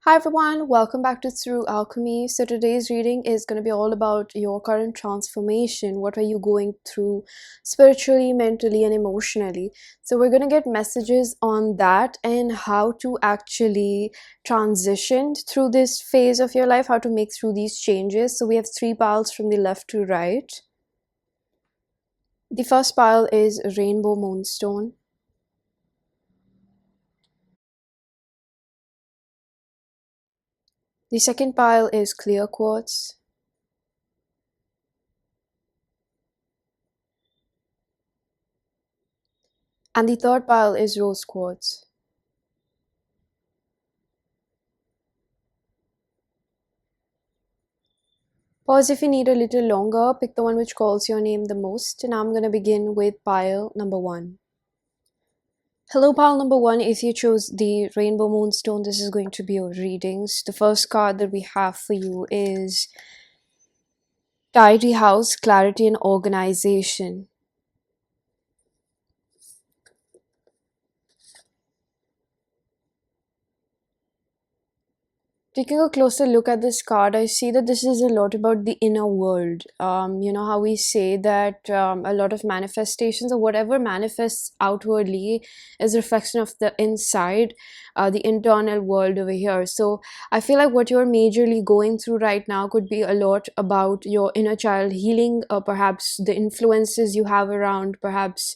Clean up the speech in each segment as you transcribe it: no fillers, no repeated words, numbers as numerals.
Hi everyone, welcome back to Through Alchemy. So today's reading is going to be all about your current transformation. What are you going through spiritually, mentally, and emotionally? So we're going to get messages on that and how to actually transition through this phase of your life, how to make through these changes. So we have three piles from the left to right. The first pile is Rainbow Moonstone. The second pile is Clear Quartz. And the third pile is Rose Quartz. Pause if you need a little longer, pick the one which calls your name the most, and I'm going to begin with pile number 1. Hello pile number 1, if you chose the Rainbow Moonstone, this is going to be your readings. The first card that we have for you is Tidy House, Clarity and Organization. Taking a closer look at this card, I see that this is a lot about the inner world. You know how we say that a lot of manifestations or whatever manifests outwardly is a reflection of the inside, the internal world over here. So I feel like what you're majorly going through right now could be a lot about your inner child healing, perhaps the influences you have around, perhaps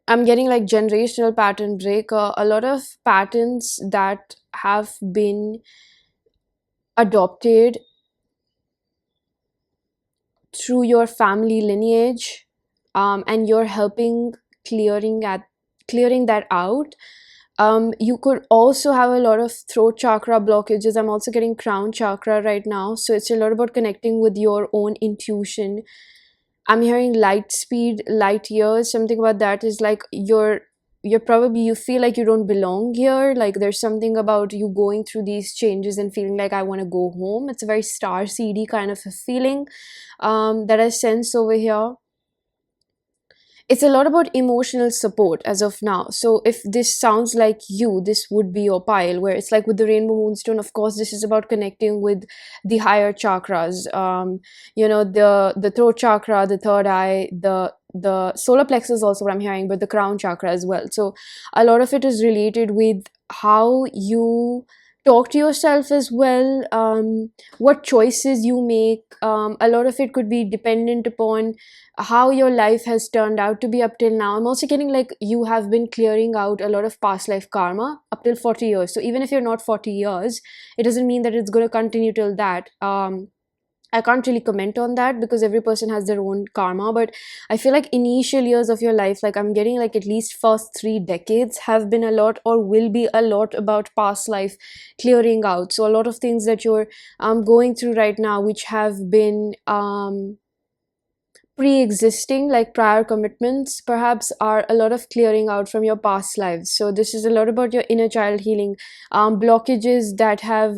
I'm getting like generational pattern break, a lot of patterns that have been adopted through your family lineage, and you're helping clearing that out. You could also have a lot of throat chakra blockages. I'm also getting crown chakra right now, so it's a lot about connecting with your own intuition. I'm hearing light speed, light years. Something about that is like you're probably, you feel like you don't belong here. Like there's something about you going through these changes and feeling like I want to go home. It's a very star seedy kind of a feeling that I sense over here. It's a lot about emotional support as of now. So if this sounds like you, this would be your pile, where it's like with the Rainbow Moonstone, of course this is about connecting with the higher chakras. You know, the throat chakra, the third eye, the solar plexus also what I'm hearing, but the crown chakra as well. So a lot of it is related with how you talk to yourself as well, what choices you make. A lot of it could be dependent upon how your life has turned out to be up till now. I'm also getting like you have been clearing out a lot of past life karma up till 40 years. So even if you're not 40 years, it doesn't mean that it's going to continue till that. I can't really comment on that because every person has their own karma, but I feel like initial years of your life, like I'm getting like at least first 3 decades have been a lot or will be a lot about past life clearing out. So a lot of things that you're going through right now, which have been pre-existing, like prior commitments perhaps, are a lot of clearing out from your past lives. So this is a lot about your inner child healing, blockages that have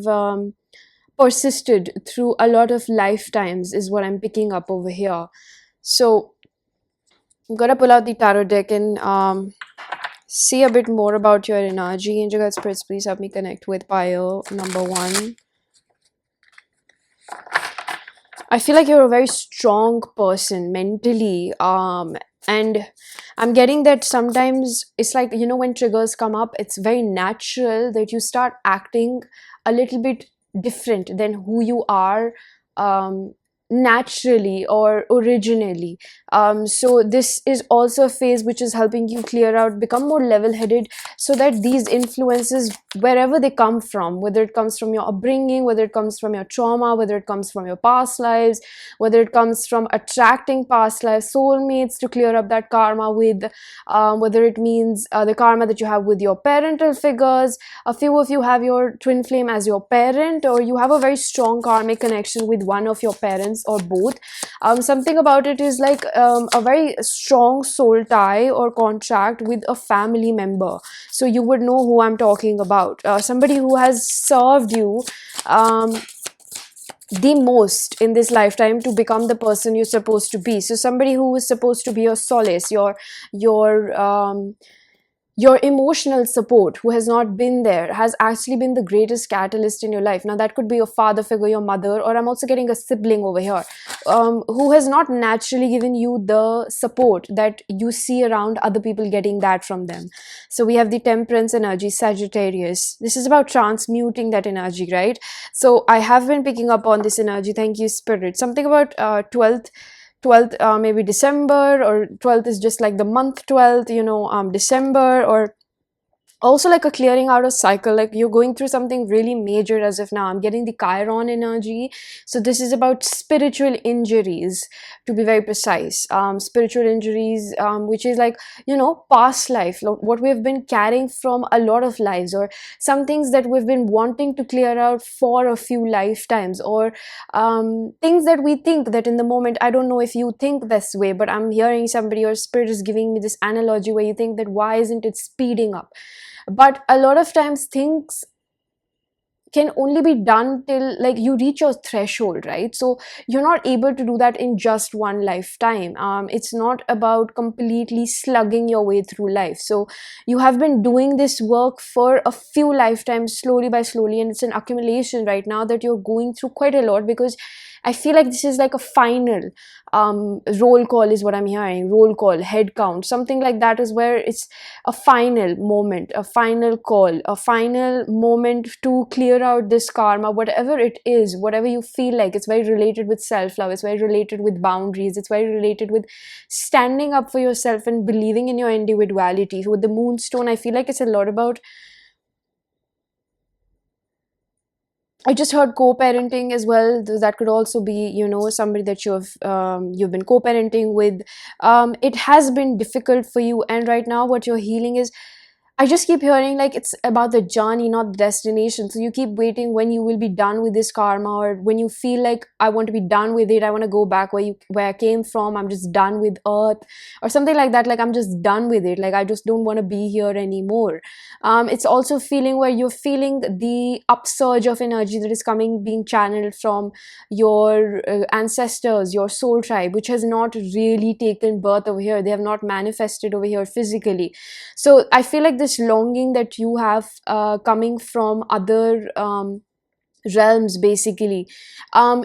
persisted through a lot of lifetimes is what I'm picking up over here. So I'm gonna pull out the tarot deck and see a bit more about your energy. Angel guide spirits, please help me connect with pile number 1. I feel like you're a very strong person mentally, and I'm getting that sometimes it's like, you know, when triggers come up, it's very natural that you start acting a little bit different than who you are naturally or originally. So this is also a phase which is helping you clear out, become more level-headed, so that these influences, wherever they come from, whether it comes from your upbringing, whether it comes from your trauma, whether it comes from your past lives, whether it comes from attracting past life soulmates to clear up that karma with, whether it means the karma that you have with your parental figures. A few of you have your twin flame as your parent, or you have a very strong karmic connection with one of your parents or both. Something about it is like a very strong soul tie or contract with a family member. So you would know who I'm talking about. Somebody who has served you the most in this lifetime to become the person you're supposed to be. So somebody who is supposed to be your solace, your your emotional support, who has not been there, has actually been the greatest catalyst in your life. Now that could be your father figure, your mother, or I'm also getting a sibling over here, who has not naturally given you the support that you see around other people getting that from them. So we have the temperance energy, Sagittarius. This is about transmuting that energy, right? So I have been picking up on this energy. Thank you, Spirit. Something about 12th, maybe December, or 12th is just like the month 12th, December, or also like a clearing out of cycle, like you're going through something really major. As of now, I'm getting the Chiron energy. So this is about spiritual injuries, to be very precise. Spiritual injuries, which is like, past life, what we've been carrying from a lot of lives, or some things that we've been wanting to clear out for a few lifetimes, or things that we think that in the moment, I don't know if you think this way, but I'm hearing somebody, or spirit is giving me this analogy where you think that why isn't it speeding up. But a lot of times things can only be done till like you reach your threshold, right? So you're not able to do that in just one lifetime. It's not about completely slugging your way through life. So you have been doing this work for a few lifetimes, slowly by slowly, and it's an accumulation right now that you're going through quite a lot, because I feel like this is like a final roll call is what I'm hearing. Roll call, head count, something like that is where it's a final moment, a final call, a final moment to clear out this karma, whatever it is, whatever you feel like. It's very related with self-love. It's very related with boundaries. It's very related with standing up for yourself and believing in your individuality. So with the Moonstone, I feel like it's a lot about, I just heard co-parenting as well. That could also be, somebody that you've been co-parenting with. It has been difficult for you, and right now, what you're healing is, I just keep hearing like it's about the journey, not the destination. So you keep waiting when you will be done with this karma, or when you feel like I want to be done with it. I want to go back where I came from. I'm just done with Earth, or something like that. Like I'm just done with it. Like I just don't want to be here anymore. It's also feeling where you're feeling the upsurge of energy that is coming, being channeled from your ancestors, your soul tribe, which has not really taken birth over here. They have not manifested over here physically. So I feel like this longing that you have coming from other realms, basically,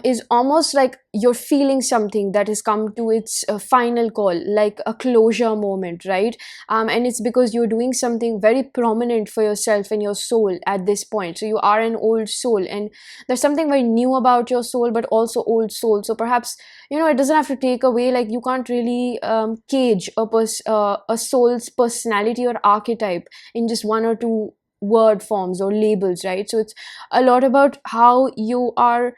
is almost like you're feeling something that has come to its final call, like a closure moment, right? And it's because you're doing something very prominent for yourself and your soul at this point. So you are an old soul, and there's something very new about your soul, but also old soul. So perhaps, it doesn't have to take away, like you can't really cage a soul's personality or archetype in just one or two word forms or labels, right? So it's a lot about how you are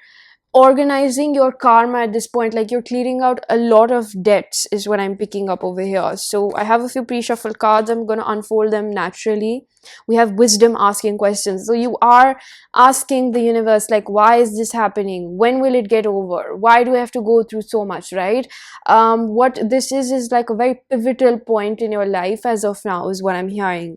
organizing your karma at this point. Like you're clearing out a lot of debts is what I'm picking up over here. So I have a few pre-shuffle cards. I'm going to unfold them naturally. We have wisdom asking questions. So you are asking the universe, like, why is this happening? When will it get over? Why do I have to go through so much, right? What this is like a very pivotal point in your life as of now is what I'm hearing.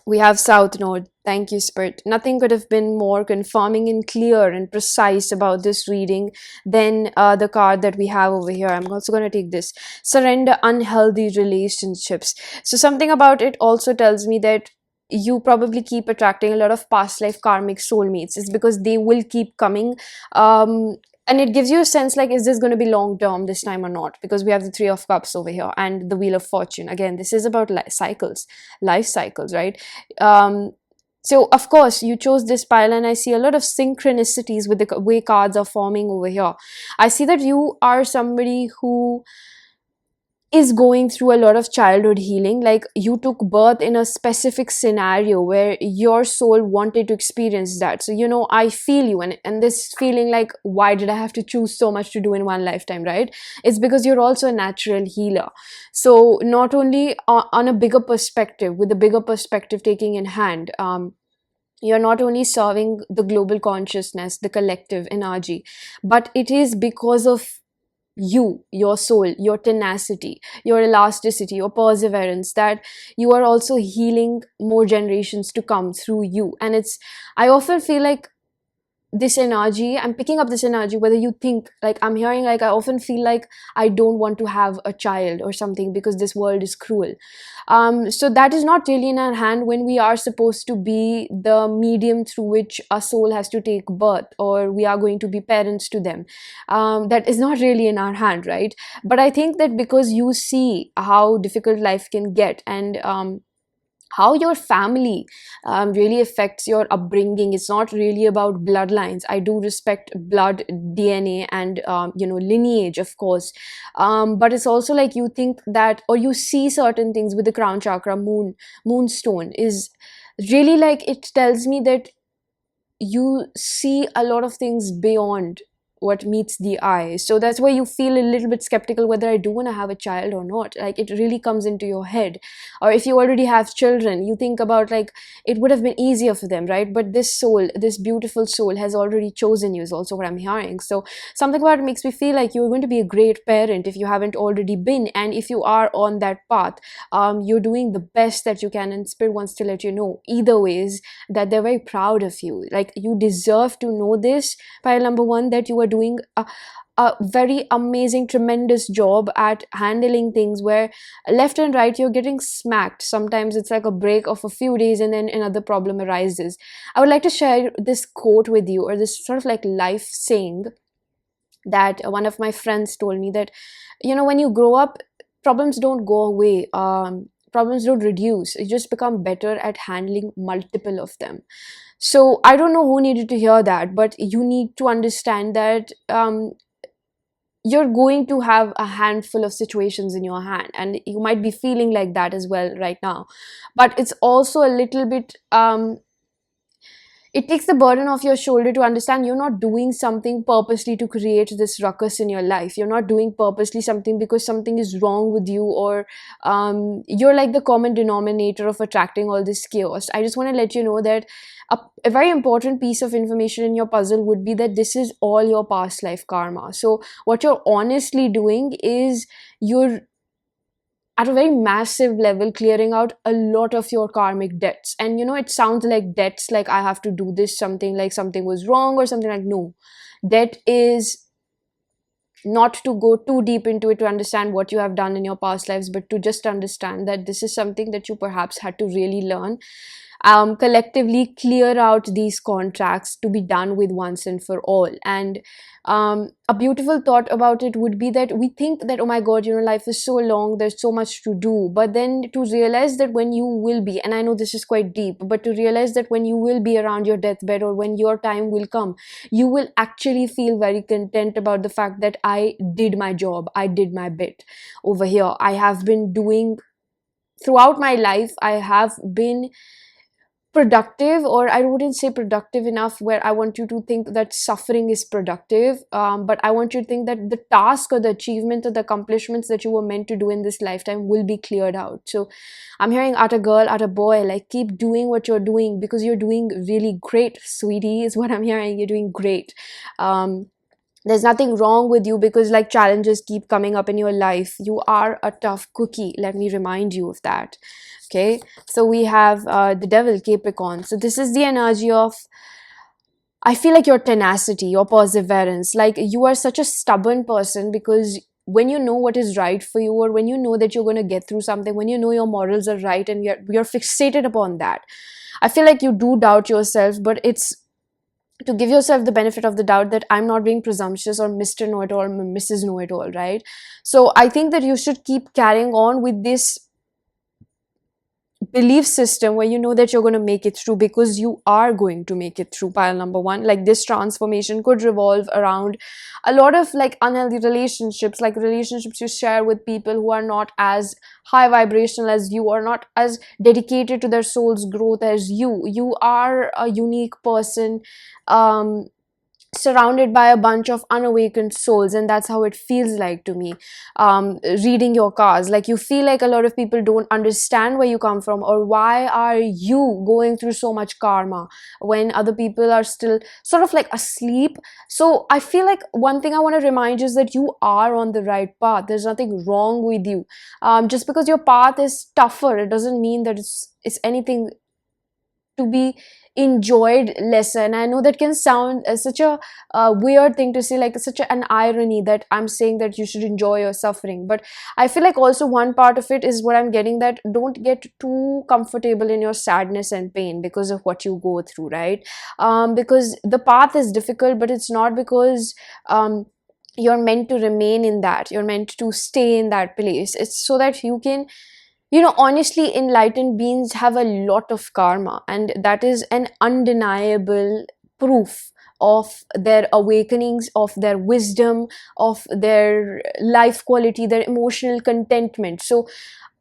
We have South Node. Thank you, Spirit. Nothing could have been more confirming and clear and precise about this reading than the card that we have over here. I'm also going to take this. Surrender unhealthy relationships. So something about it also tells me that you probably keep attracting a lot of past life karmic soulmates. It's because they will keep coming. And it gives you a sense like, is this going to be long term this time or not? Because we have the Three of Cups over here and the Wheel of Fortune. Again, this is about life cycles, right? So of course you chose this pile, and I see a lot of synchronicities with the way cards are forming over here. I see that you are somebody who is going through a lot of childhood healing. Like you took birth in a specific scenario where your soul wanted to experience that. So I feel you, and this feeling like, why did I have to choose so much to do in one lifetime, right? It's because you're also a natural healer. So not only on a bigger perspective, with a bigger perspective taking in hand, you're not only serving the global consciousness, the collective energy, but it is because of you, your soul, your tenacity, your elasticity, your perseverance, that you are also healing more generations to come through you. And I often feel like this energy, I'm picking up this energy, whether you think, like I'm hearing, like I often feel like I don't want to have a child or something because this world is cruel. So that is not really in our hand when we are supposed to be the medium through which a soul has to take birth, or we are going to be parents to them. That is not really in our hand, right? But I think that because you see how difficult life can get, and how your family really affects your upbringing. It's not really about bloodlines. I do respect blood, DNA, and lineage, of course, but it's also like you think that, or you see certain things with the crown chakra. Moonstone is really like, it tells me that you see a lot of things beyond what meets the eye. So that's why you feel a little bit skeptical whether I do want to have a child or not. Like, it really comes into your head. Or if you already have children, you think about, like, it would have been easier for them, right? But this soul, this beautiful soul, has already chosen you, is also what I'm hearing. So something about it makes me feel like you're going to be a great parent if you haven't already been. And if you are on that path, you're doing the best that you can, and Spirit wants to let you know either ways that they're very proud of you. Like, you deserve to know this, pile number one, that you are doing a very amazing, tremendous job at handling things where left and right you're getting smacked. Sometimes it's like a break of a few days and then another problem arises. I would like to share this quote with you, or this sort of like life saying that one of my friends told me, that when you grow up, problems don't go away, problems don't reduce, you just become better at handling multiple of them. So I don't know who needed to hear that, but you need to understand that you're going to have a handful of situations in your hand, and you might be feeling like that as well right now. But it's also a little bit it takes the burden off your shoulder to understand you're not doing something purposely to create this ruckus in your life. You're not doing purposely something because something is wrong with you, or you're like the common denominator of attracting all this chaos. I just want to let you know that a very important piece of information in your puzzle would be that this is all your past life karma. So what you're honestly doing is you're at a very massive level clearing out a lot of your karmic debts. And it sounds like debts, like I have to do this, something like something was wrong or something. Like, no, debt is not to go too deep into it to understand what you have done in your past lives, but to just understand that this is something that you perhaps had to really learn. Collectively clear out these contracts to be done with once and for all. And a beautiful thought about it would be that we think that, oh my god, life is so long, there's so much to do. But then to realize that when you will be, and I know this is quite deep, but to realize that when you will be around your deathbed, or when your time will come, you will actually feel very content about the fact that I did my job, I did my bit over here. I have been doing, throughout my life, I have been productive, or I wouldn't say productive enough where I want you to think that suffering is productive, but I want you to think that the task or the achievement or the accomplishments that you were meant to do in this lifetime will be cleared out. So I'm hearing, at a girl, at a boy, like, keep doing what you're doing, because you're doing really great, sweetie, is what I'm hearing. You're doing great. There's nothing wrong with you, because like challenges keep coming up in your life. You are a tough cookie, let me remind you of that. Okay, so we have the devil, Capricorn. So this is the energy of, I feel like, your tenacity, your perseverance. Like, you are such a stubborn person, because when you know what is right for you, or when you know that you're going to get through something, when you know your morals are right and you're fixated upon that, I feel like you do doubt yourself. But it's to give yourself the benefit of the doubt that I'm not being presumptuous, or Mr. Know-it-all, or Mrs. Know-it-all, right? So I think that you should keep carrying on with this belief system where you know that you're going to make it through, because you are going to make it through, pile number one. Like, this transformation could revolve around a lot of like unhealthy relationships, like relationships you share with people who are not as high vibrational as you, or not as dedicated to their soul's growth as you are a unique person, surrounded by a bunch of unawakened souls. And that's how it feels like to me, reading your cards. Like, you feel like a lot of people don't understand where you come from, or why are you going through so much karma when other people are still sort of like asleep. So I feel like one thing I want to remind you is that you are on the right path. There's nothing wrong with you. Just because your path is tougher, it doesn't mean that it's anything to be enjoyed lesser. And I know that can sound such a weird thing to say, like such an irony that I'm saying that you should enjoy your suffering. But I feel like also one part of it is what I'm getting, that don't get too comfortable in your sadness and pain because of what you go through, right? Because the path is difficult, but it's not because you're meant to remain in that, you're meant to stay in that place. It's so that you can, honestly, enlightened beings have a lot of karma, and that is an undeniable proof of their awakenings, of their wisdom, of their life quality, their emotional contentment. So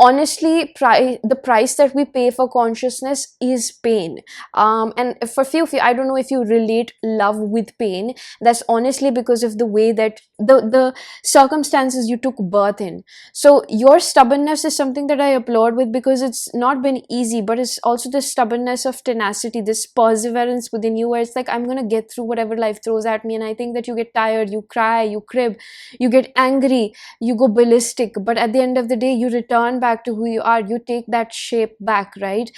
honestly, the price that we pay for consciousness is pain. And for few, I don't know if you relate love with pain. That's honestly because of the way that the circumstances you took birth in. So your stubbornness is something that I applaud with, because it's not been easy, but it's also the stubbornness of tenacity, this perseverance within you, where it's like, I'm gonna get through whatever life throws at me. And I think that you get tired, you cry, you crib, you get angry, you go ballistic, but at the end of the day you return back to who you are. You take that shape back, right?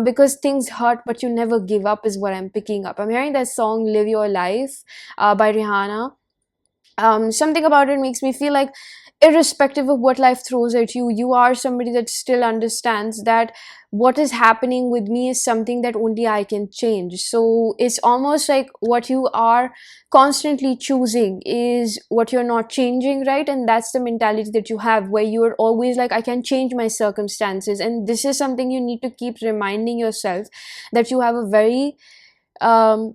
Because things hurt, but you never give up, is what I'm picking up. I'm hearing that song Live Your Life by Rihanna. Something about it makes me feel like, irrespective of what life throws at you, you are somebody that still understands that what is happening with me is something that only I can change. So it's almost like what you are constantly choosing is what you're not changing, right? And that's the mentality that you have, where you're always like, I can change my circumstances. And this is something you need to keep reminding yourself, that you have a very um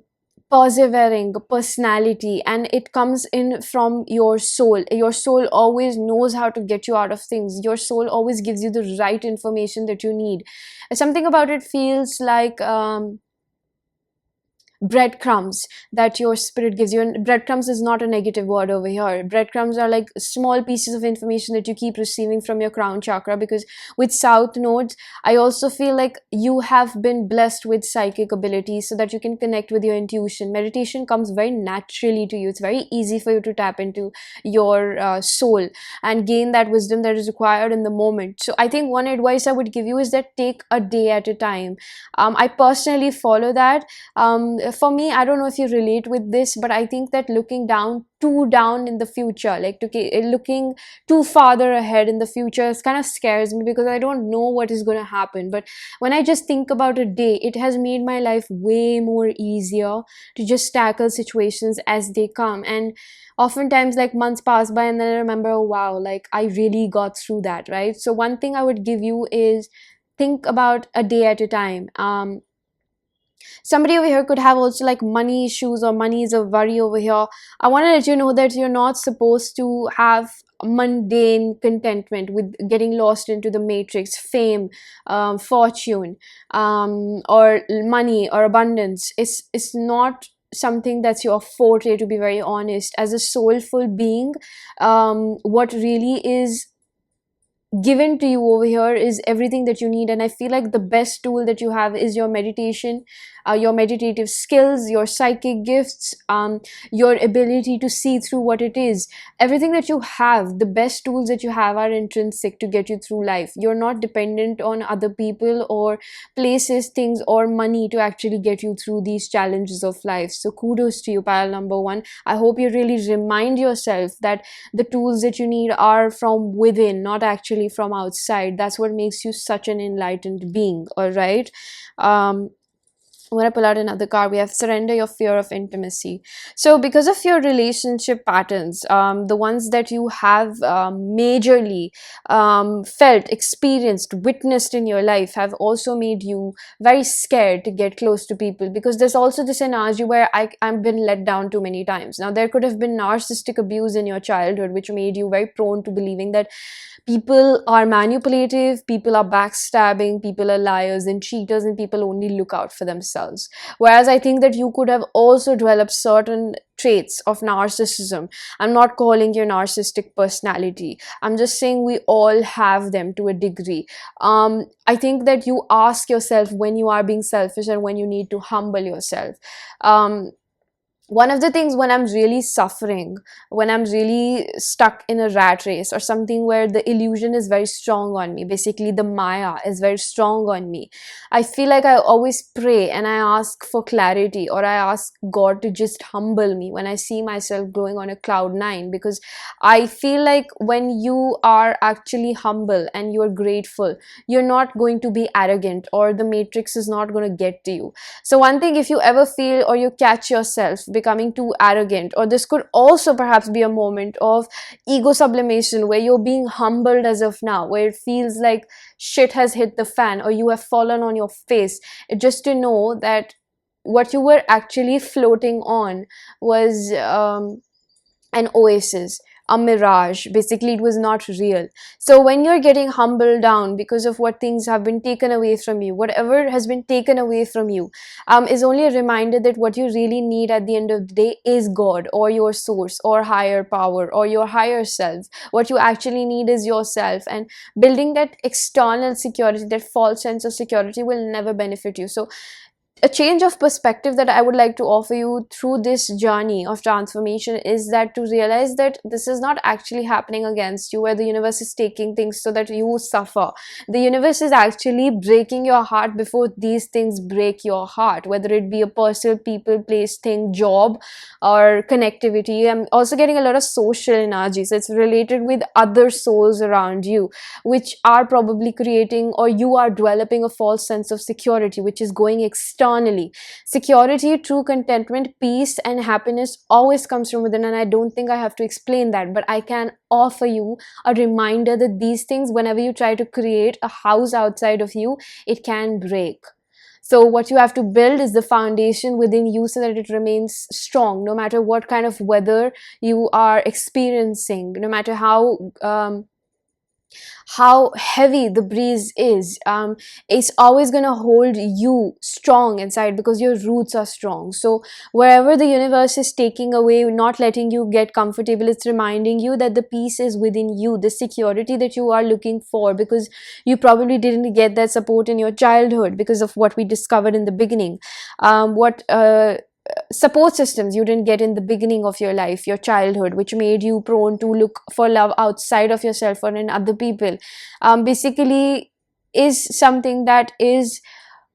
persevering personality, and it comes in from your soul. Your soul always knows how to get you out of things. Your soul always gives you the right information that you need. Something about it feels like breadcrumbs that your spirit gives you. And breadcrumbs is not a negative word over here. Breadcrumbs are like small pieces of information that you keep receiving from your crown chakra, because with south nodes, I also feel like you have been blessed with psychic abilities, so that you can connect with your intuition. Meditation comes very naturally to you. It's very easy for you to tap into your soul and gain that wisdom that is required in the moment. So I think one advice I would give you is that take a day at a time. I personally follow that. For me, I don't know if you relate with this, but I think that looking too down in the future, like looking too farther ahead in the future, kind of scares me, because I don't know what is going to happen. But when I just think about a day, it has made my life way more easier to just tackle situations as they come. And oftentimes, like, months pass by, and then I remember, oh wow, like I really got through that, right? So one thing I would give you is, think about a day at a time. Somebody over here could have also like money issues, or money is a worry over here. I want to let you know that you're not supposed to have mundane contentment with getting lost into the matrix. Fame, fortune, or money, or abundance, it's not something that's your forte, to be very honest. As a soulful being, what really is given to you over here is everything that you need. And I feel like the best tool that you have is your meditation, your meditative skills, your psychic gifts, your ability to see through what it is. Everything that you have, the best tools that you have, are intrinsic to get you through life. You're not dependent on other people or places, things, or money to actually get you through these challenges of life. So kudos to you, pile number one. I hope you really remind yourself that the tools that you need are from within, not actually from outside. That's what makes you such an enlightened being. All right. I'm going to pull out another card. We have surrender your fear of intimacy. So because of your relationship patterns, the ones that you have majorly felt, experienced, witnessed in your life, have also made you very scared to get close to people, because there's also this energy where I've been let down too many times. Now, there could have been narcissistic abuse in your childhood, which made you very prone to believing that people are manipulative, people are backstabbing, people are liars and cheaters, and people only look out for themselves. Whereas I think that you could have also developed certain traits of narcissism. I'm not calling you narcissistic personality. I'm just saying we all have them to a degree. I think that you ask yourself when you are being selfish and when you need to humble yourself. one of the things, when I'm really suffering, when I'm really stuck in a rat race or something where the illusion is very strong on me, basically the Maya is very strong on me, I feel like I always pray and I ask for clarity, or I ask God to just humble me when I see myself going on a cloud nine. Because I feel like when you are actually humble and you're grateful, you're not going to be arrogant, or the matrix is not going to get to you. So one thing, if you ever feel or you catch yourself becoming too arrogant, or this could also perhaps be a moment of ego sublimation where you're being humbled as of now, where it feels like shit has hit the fan or you have fallen on your face, just to know that what you were actually floating on was an oasis, a mirage. Basically, it was not real. So when you're getting humbled down because of what things have been taken away from you, whatever has been taken away from you, is only a reminder that what you really need at the end of the day is God, or your source, or higher power, or your higher self. What you actually need is yourself, and building that external security, that false sense of security, will never benefit you. So a change of perspective that I would like to offer you through this journey of transformation is that to realize that this is not actually happening against you, where the universe is taking things so that you suffer. The universe is actually breaking your heart before these things break your heart, whether it be a person, people, place, thing, job, or connectivity. I'm also getting a lot of social energy, so it's related with other souls around you, which are probably creating, or you are developing, a false sense of security, which is going externally. Security, true contentment, peace, and happiness always comes from within, and I don't think I have to explain that, but I can offer you a reminder that these things, whenever you try to create a house outside of you, it can break. So what you have to build is the foundation within you so that it remains strong, no matter what kind of weather you are experiencing, no matter how heavy the breeze is. It's always going to hold you strong inside because your roots are strong. So wherever the universe is taking away, not letting you get comfortable, it's reminding you that the peace is within you, the security that you are looking for, because you probably didn't get that support in your childhood because of what we discovered in the beginning. What support systems you didn't get in the beginning of your life, your childhood, which made you prone to look for love outside of yourself or in other people, basically is something that is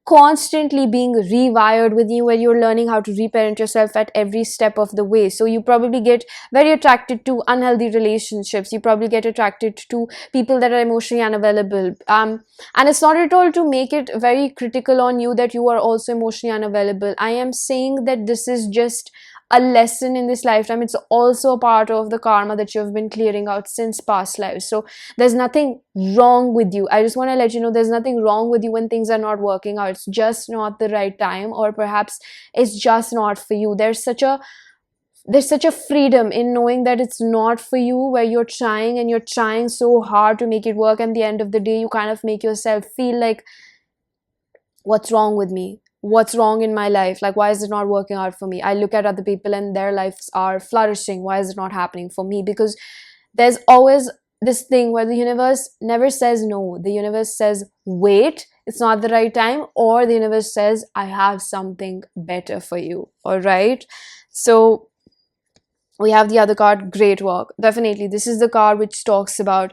constantly being rewired with you, where you're learning how to reparent yourself at every step of the way. So you probably get very attracted to unhealthy relationships, you probably get attracted to people that are emotionally unavailable, and it's not at all to make it very critical on you that you are also emotionally unavailable. I am saying that this is just a lesson in this lifetime. It's also a part of the karma that you've been clearing out since past lives. So there's nothing wrong with you. I just want to let you know there's nothing wrong with you when things are not working out. It's just not the right time, or perhaps it's just not for you. There's such a freedom in knowing that it's not for you, where you're trying and you're trying so hard to make it work, and at the end of the day you kind of make yourself feel like, what's wrong with me? What's wrong in my life? Like, why is it not working out for me? I look at other people and their lives are flourishing. Why is it not happening for me? Because there's always this thing where the universe never says no. The universe says, wait, it's not the right time, or the universe says, I have something better for you. All right. So we have the other card, great work. Definitely, this is the card which talks about,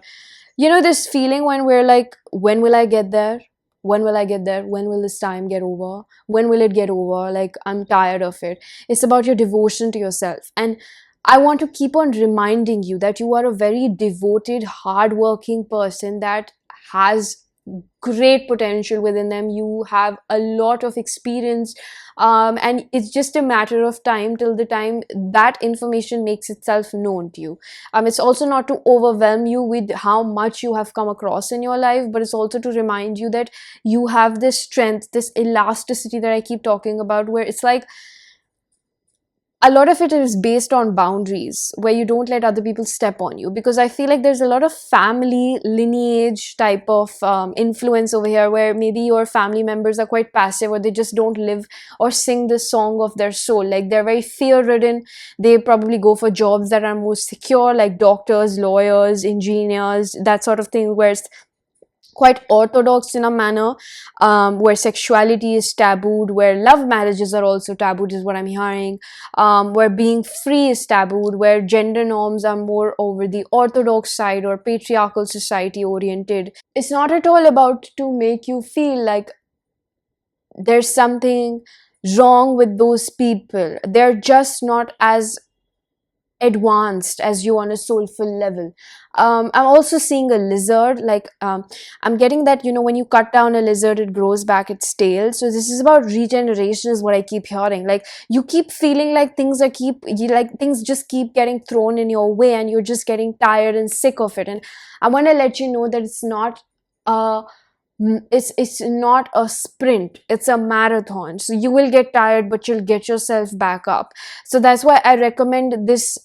this feeling when we're like, when will I get there? When will I get there? When will this time get over? When will it get over? Like, I'm tired of it. It's about your devotion to yourself. And I want to keep on reminding you that you are a very devoted, hardworking person that has great potential within them. You have a lot of experience, and it's just a matter of time till the time that information makes itself known to you. It's also not to overwhelm you with how much you have come across in your life, but it's also to remind you that you have this strength, this elasticity that I keep talking about, where it's like a lot of it is based on boundaries, where you don't let other people step on you. Because I feel like there's a lot of family lineage type of influence over here, where maybe your family members are quite passive, or they just don't live or sing the song of their soul. Like, they're very fear ridden. They probably go for jobs that are more secure, like doctors, lawyers, engineers, that sort of thing, where quite orthodox in a manner, where sexuality is tabooed, where love marriages are also tabooed, is what I'm hearing, where being free is tabooed, where gender norms are more over the orthodox side or patriarchal society oriented. It's not at all about to make you feel like there's something wrong with those people. They're just not as advanced as you on a soulful level. I'm also seeing a lizard, like, I'm getting that, when you cut down a lizard, it grows back its tail. So this is about regeneration, is what I keep hearing. Like, you keep feeling like things just keep getting thrown in your way, and you're just getting tired and sick of it. And I want to let you know that it's not uh it's not a sprint, it's a marathon. So you will get tired, but you'll get yourself back up. So that's why I recommend this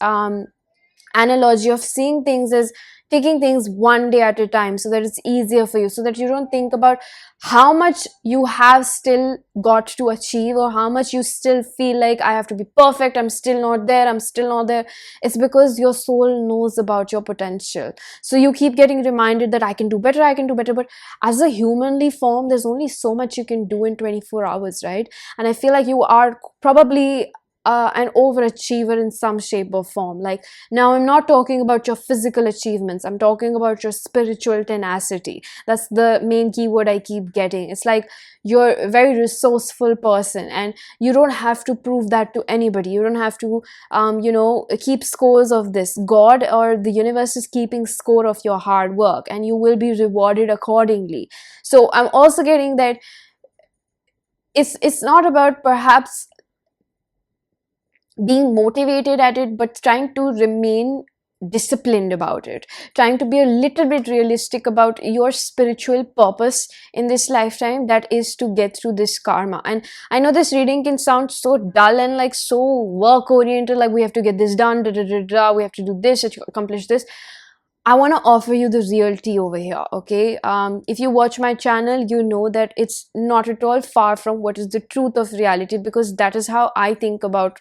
analogy of seeing things as taking things one day at a time, so that it's easier for you, so that you don't think about how much you have still got to achieve, or how much you still feel like I have to be perfect, I'm still not there, I'm still not there. It's because your soul knows about your potential. So you keep getting reminded that I can do better, I can do better. But as a humanly form, there's only so much you can do in 24 hours, right? And I feel like you are probably an overachiever in some shape or form. Like, now I'm not talking about your physical achievements, I'm talking about your spiritual tenacity. That's the main keyword I keep getting. It's like you're a very resourceful person, and you don't have to prove that to anybody. You don't have to keep scores of this. God or the universe is keeping score of your hard work, and you will be rewarded accordingly. So I'm also getting that it's not about perhaps being motivated at it, but trying to remain disciplined about it, trying to be a little bit realistic about your spiritual purpose in this lifetime, that is to get through this karma. And I know this reading can sound so dull and like so work oriented, like we have to get this done, we have to do this, accomplish this. I want to offer you the real tea over here, okay? If you watch my channel, you know that it's not at all far from what is the truth of reality, because that is how I think about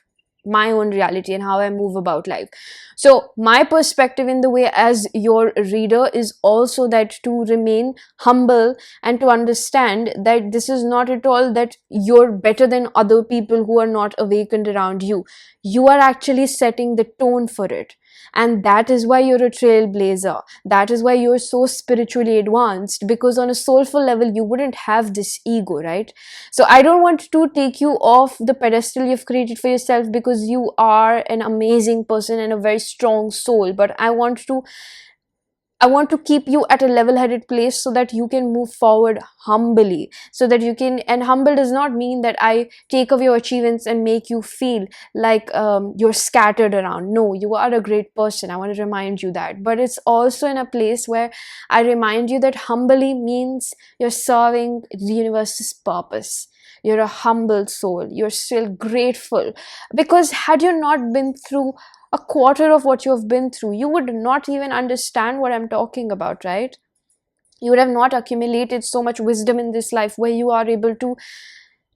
my own reality and how I move about life. So my perspective in the way as your reader is also that to remain humble and to understand that this is not at all that you're better than other people who are not awakened around you. You are actually setting the tone for it. And that is why you're a trailblazer. That is why you're so spiritually advanced, because on a soulful level, you wouldn't have this ego, right? So I don't want to take you off the pedestal you've created for yourself, because you are an amazing person and a very strong soul. But I want to keep you at a level-headed place so that you can move forward humbly, so that you can, and humble does not mean that I take away your achievements and make you feel like you're scattered around. No, you are a great person. I want to remind you that. But it's also in a place where I remind you that humbly means you're serving the universe's purpose. You're a humble soul. You're still grateful. Because had you not been through a quarter of what you have been through, you would not even understand what I'm talking about, right? You would have not accumulated so much wisdom in this life where you are able to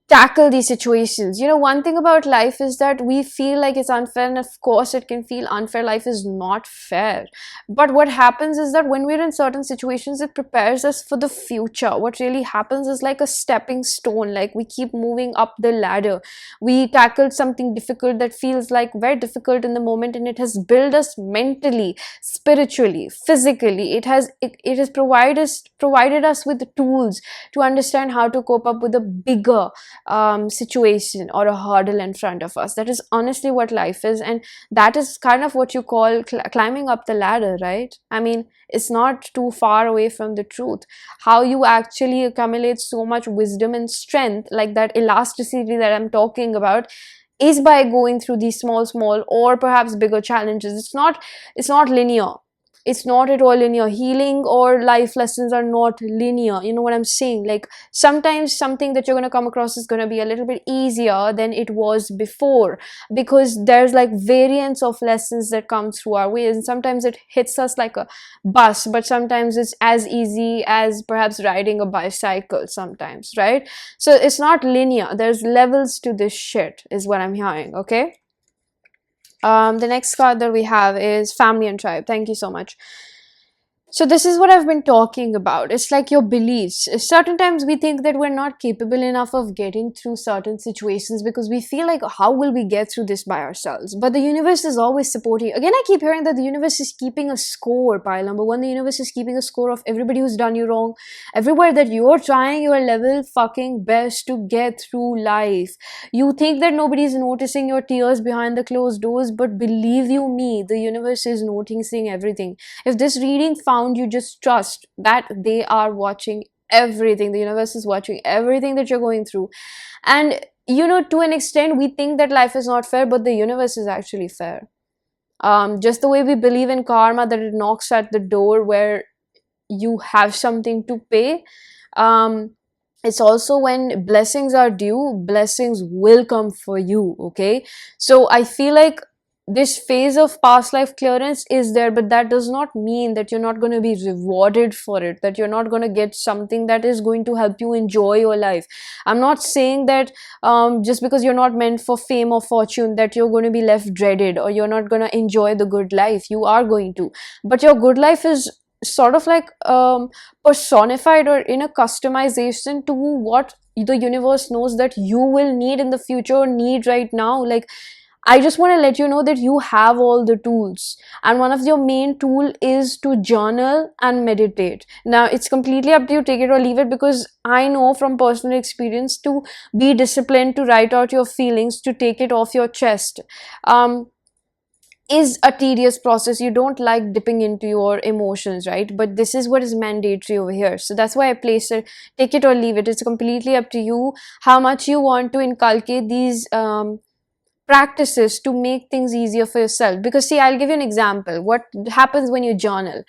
tackle these situations. One thing about life is that we feel like it's unfair, and of course it can feel unfair. Life is not fair. But what happens is that when we're in certain situations, it prepares us for the future. What really happens is like a stepping stone, like we keep moving up the ladder. We tackled something difficult that feels like very difficult in the moment, and it has built us mentally, spiritually, physically. It has provided us with the tools to understand how to cope up with a bigger situation or a hurdle in front of us. That is honestly what life is, and that is kind of what you call climbing up the ladder, right? I mean, it's not too far away from the truth. How you actually accumulate so much wisdom and strength, like that elasticity that I'm talking about, is by going through these small or perhaps bigger challenges. It's not linear. It's not at all linear. Healing or life lessons are not linear. You know what I'm saying? Like, sometimes something that you're going to come across is going to be a little bit easier than it was before, because there's like variants of lessons that come through our way, and sometimes it hits us like a bus, but sometimes it's as easy as perhaps riding a bicycle sometimes, right? So it's not linear. There's levels to this shit, is what I'm hearing. Okay. The next card that we have is family and tribe. Thank you so much. So this is what I've been talking about. It's like your beliefs. Certain times we think that we're not capable enough of getting through certain situations because we feel like, how will we get through this by ourselves? But the universe is always supporting. Again, I keep hearing that the universe is keeping a score, pile number one. The universe is keeping a score of everybody who's done you wrong. Everywhere that you're trying your level fucking best to get through life. You think that nobody's noticing your tears behind the closed doors, but believe you me, the universe is noticing everything. If this reading found you, just trust that they are watching everything. The universe is watching everything that you're going through. And to an extent, we think that life is not fair, but the universe is actually fair. Just the way we believe in karma, that it knocks at the door where you have something to pay. It's also when blessings are due, blessings will come for you. Okay, so I feel like this phase of past life clearance is there, but that does not mean that you're not going to be rewarded for it, that you're not going to get something that is going to help you enjoy your life. I'm not saying that just because you're not meant for fame or fortune that you're going to be left dreaded or you're not going to enjoy the good life. You are going to, but your good life is sort of like personified or in a customization to what the universe knows that you will need in the future or need right now. Like, I just want to let you know that you have all the tools, and one of your main tool is to journal and meditate. Now it's completely up to you, take it or leave it, because I know from personal experience to be disciplined, to write out your feelings, to take it off your chest is a tedious process. You don't like dipping into your emotions, right? But this is what is mandatory over here. So that's why I place it, take it or leave it. It's completely up to you how much you want to inculcate these practices to make things easier for yourself. Because see, I'll give you an example. What happens when you journal?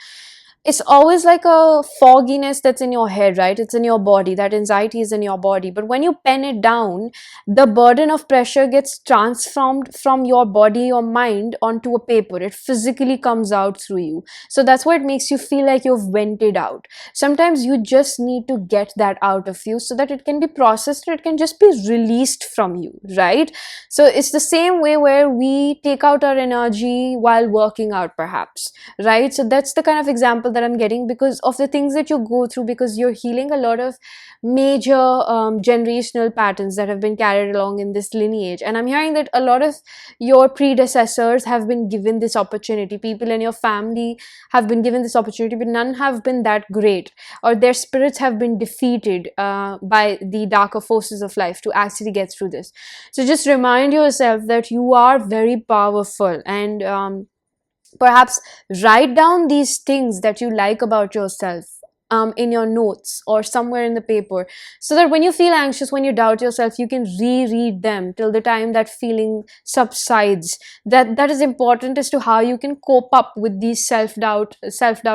It's always like a fogginess that's in your head, right? It's in your body. That anxiety is in your body. But when you pen it down, the burden of pressure gets transformed from your body or mind onto a paper. It physically comes out through you. So that's what makes you feel like you've vented out. Sometimes you just need to get that out of you so that it can be processed, or it can just be released from you, right? So it's the same way where we take out our energy while working out, perhaps, right? So that's the kind of example that I'm getting because of the things that you go through, because you're healing a lot of major generational patterns that have been carried along in this lineage. And I'm hearing that a lot of your predecessors have been given this opportunity. People in your family have been given this opportunity, but none have been that great, or their spirits have been defeated by the darker forces of life to actually get through this. So just remind yourself that you are very powerful, and perhaps write down these things that you like about yourself in your notes or somewhere in the paper, so that when you feel anxious, when you doubt yourself, you can reread them till the time that feeling subsides. That is important as to how you can cope up with these self doubt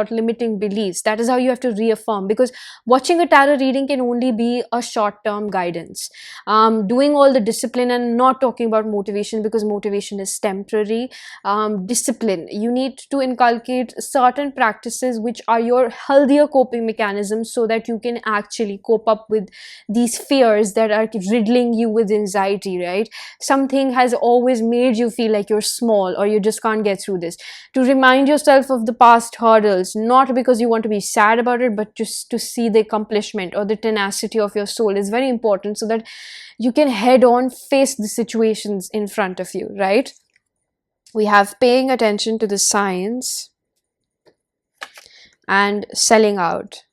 limiting beliefs. That is how you have to reaffirm, because watching a tarot reading can only be a short term guidance. Doing all the discipline, and not talking about motivation because motivation is temporary. Discipline, you need to inculcate certain practices which are your healthier coping mechanisms, so that you can actually cope up with these fears that are riddling you with anxiety, right? Something has always made you feel like you're small or you just can't get through this. To remind yourself of the past hurdles, not because you want to be sad about it, but just to see the accomplishment or the tenacity of your soul is very important, so that you can head on face the situations in front of you, right? We have paying attention to the signs and selling out.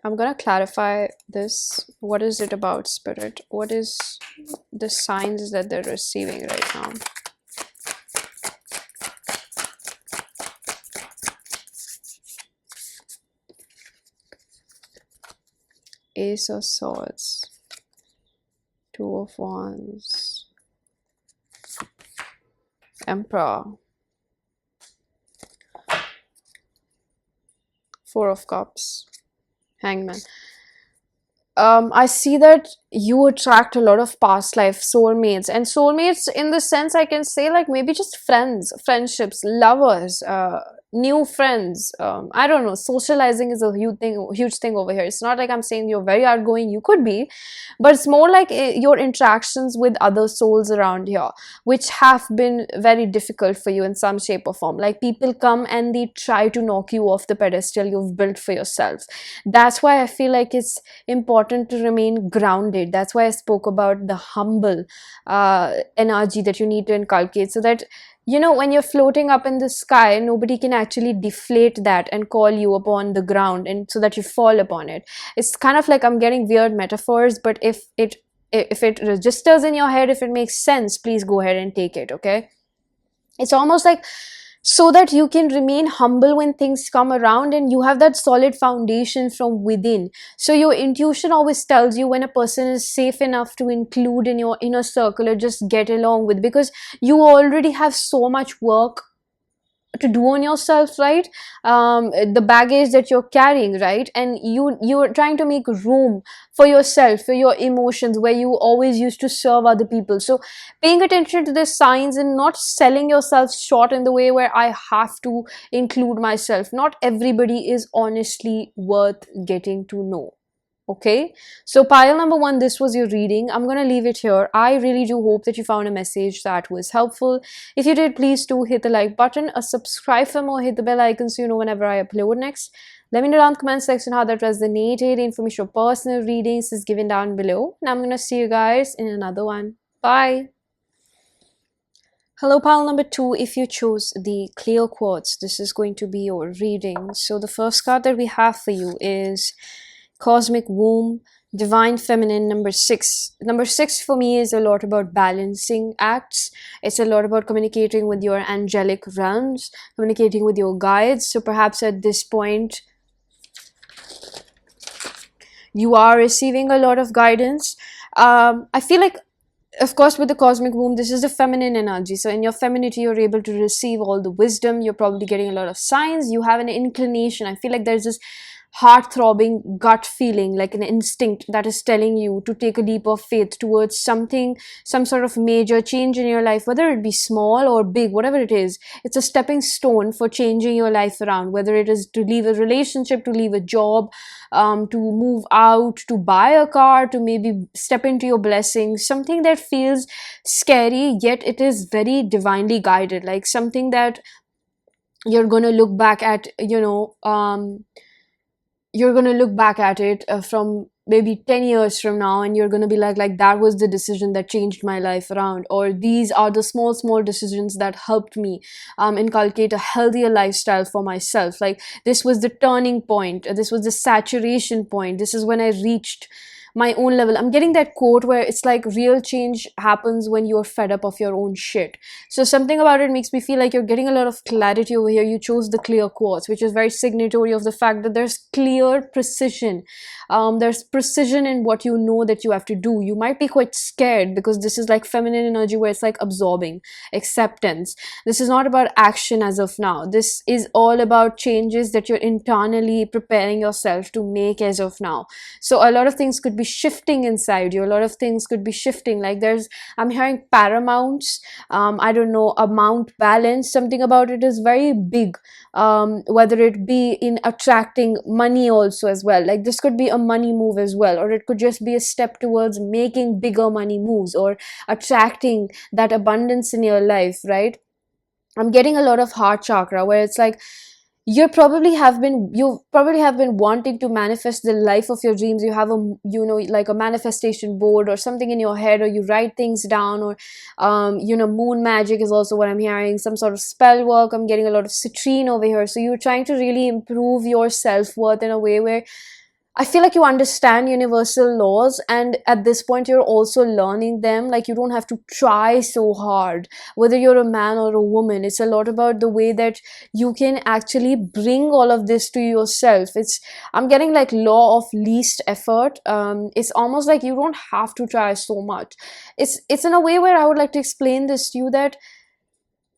I'm gonna clarify this. What is it about, Spirit? What is the signs that they're receiving right now? Ace of Swords, Two of Wands, Emperor, Four of Cups, Hangman. I see that you attract a lot of past life soulmates, and soulmates in the sense I can say, like maybe just friends, friendships, lovers, new friends. I don't know, socializing is a huge thing over here. It's not like I'm saying you're very outgoing, you could be, but it's more like your interactions with other souls around here, which have been very difficult for you in some shape or form. Like people come and they try to knock you off the pedestal you've built for yourself. That's why I feel like it's important to remain grounded. That's why I spoke about the humble energy that you need to inculcate, so that when you're floating up in the sky, nobody can actually deflate that and call you upon the ground, and so that you fall upon it. It's kind of like, I'm getting weird metaphors, but if it registers in your head, if it makes sense, please go ahead and take it. Okay, it's almost like, so that you can remain humble when things come around, and you have that solid foundation from within. So your intuition always tells you when a person is safe enough to include in your inner circle or just get along with, because you already have so much work to do on yourself, right? The baggage that you're carrying, right? And you're trying to make room for yourself, for your emotions, where you always used to serve other people. So paying attention to the signs and not selling yourself short in the way where I have to include myself. Not everybody is honestly worth getting to know. Okay, so pile number one, this was your reading. I'm gonna leave it here. I really do hope that you found a message that was helpful. If you did, please do hit the like button, subscribe for more, hit the bell icon so you know whenever I upload next. Let me know down in the comment section how that resonated. Information for personal readings is given down below, and I'm gonna see you guys in another one. Bye. Hello, pile number two. If you chose the clear quartz, this is going to be your reading. So the first card that we have for you is Cosmic Womb, Divine Feminine, number 6. Number 6 for me is a lot about balancing acts. It's a lot about communicating with your angelic realms, communicating with your guides. So perhaps at this point, you are receiving a lot of guidance. I feel like, of course, with the cosmic womb, this is the feminine energy. So in your femininity, you're able to receive all the wisdom. You're probably getting a lot of signs. You have an inclination. I feel like there's this heart-throbbing gut feeling, like an instinct that is telling you to take a leap of faith towards something, some sort of major change in your life, whether it be small or big, whatever it is. It's a stepping stone for changing your life around, whether it is to leave a relationship, to leave a job, to move out, to buy a car, to maybe step into your blessings. Something that feels scary, yet it is very divinely guided, like something that you're going to look back at, you're going to look back at it from maybe 10 years from now, and you're going to be like that was the decision that changed my life around, or these are the small decisions that helped me inculcate a healthier lifestyle for myself. Like this was the turning point, this was the saturation point, this is when I reached my own level. I'm getting that quote where it's like real change happens when you're fed up of your own shit. So something about it makes me feel like you're getting a lot of clarity over here. You chose the clear quartz, which is very signatory of the fact that there's clear precision. There's precision in what you know that you have to do. You might be quite scared because this is like feminine energy where it's like absorbing, acceptance. This is not about action as of now. This is all about changes that you're internally preparing yourself to make as of now. So a lot of things could be shifting inside you. A lot of things could be shifting. Like I'm hearing paramounts. I don't know, a mount balance. Something about it is very big. Whether it be in attracting money also as well. Like this could be a money move as well, or it could just be a step towards making bigger money moves or attracting that abundance in your life, right? I'm getting a lot of heart chakra where it's like you probably have been wanting to manifest the life of your dreams. You have like a manifestation board or something in your head, or you write things down, or moon magic is also what I'm hearing, some sort of spell work. I'm getting a lot of citrine over here. So you're trying to really improve your self-worth in a way where I feel like you understand universal laws, and at this point you're also learning them. Like you don't have to try so hard, whether you're a man or a woman. It's a lot about the way that you can actually bring all of this to yourself. I'm getting like law of least effort. It's almost like you don't have to try so much. It's in a way where I would like to explain this to you, that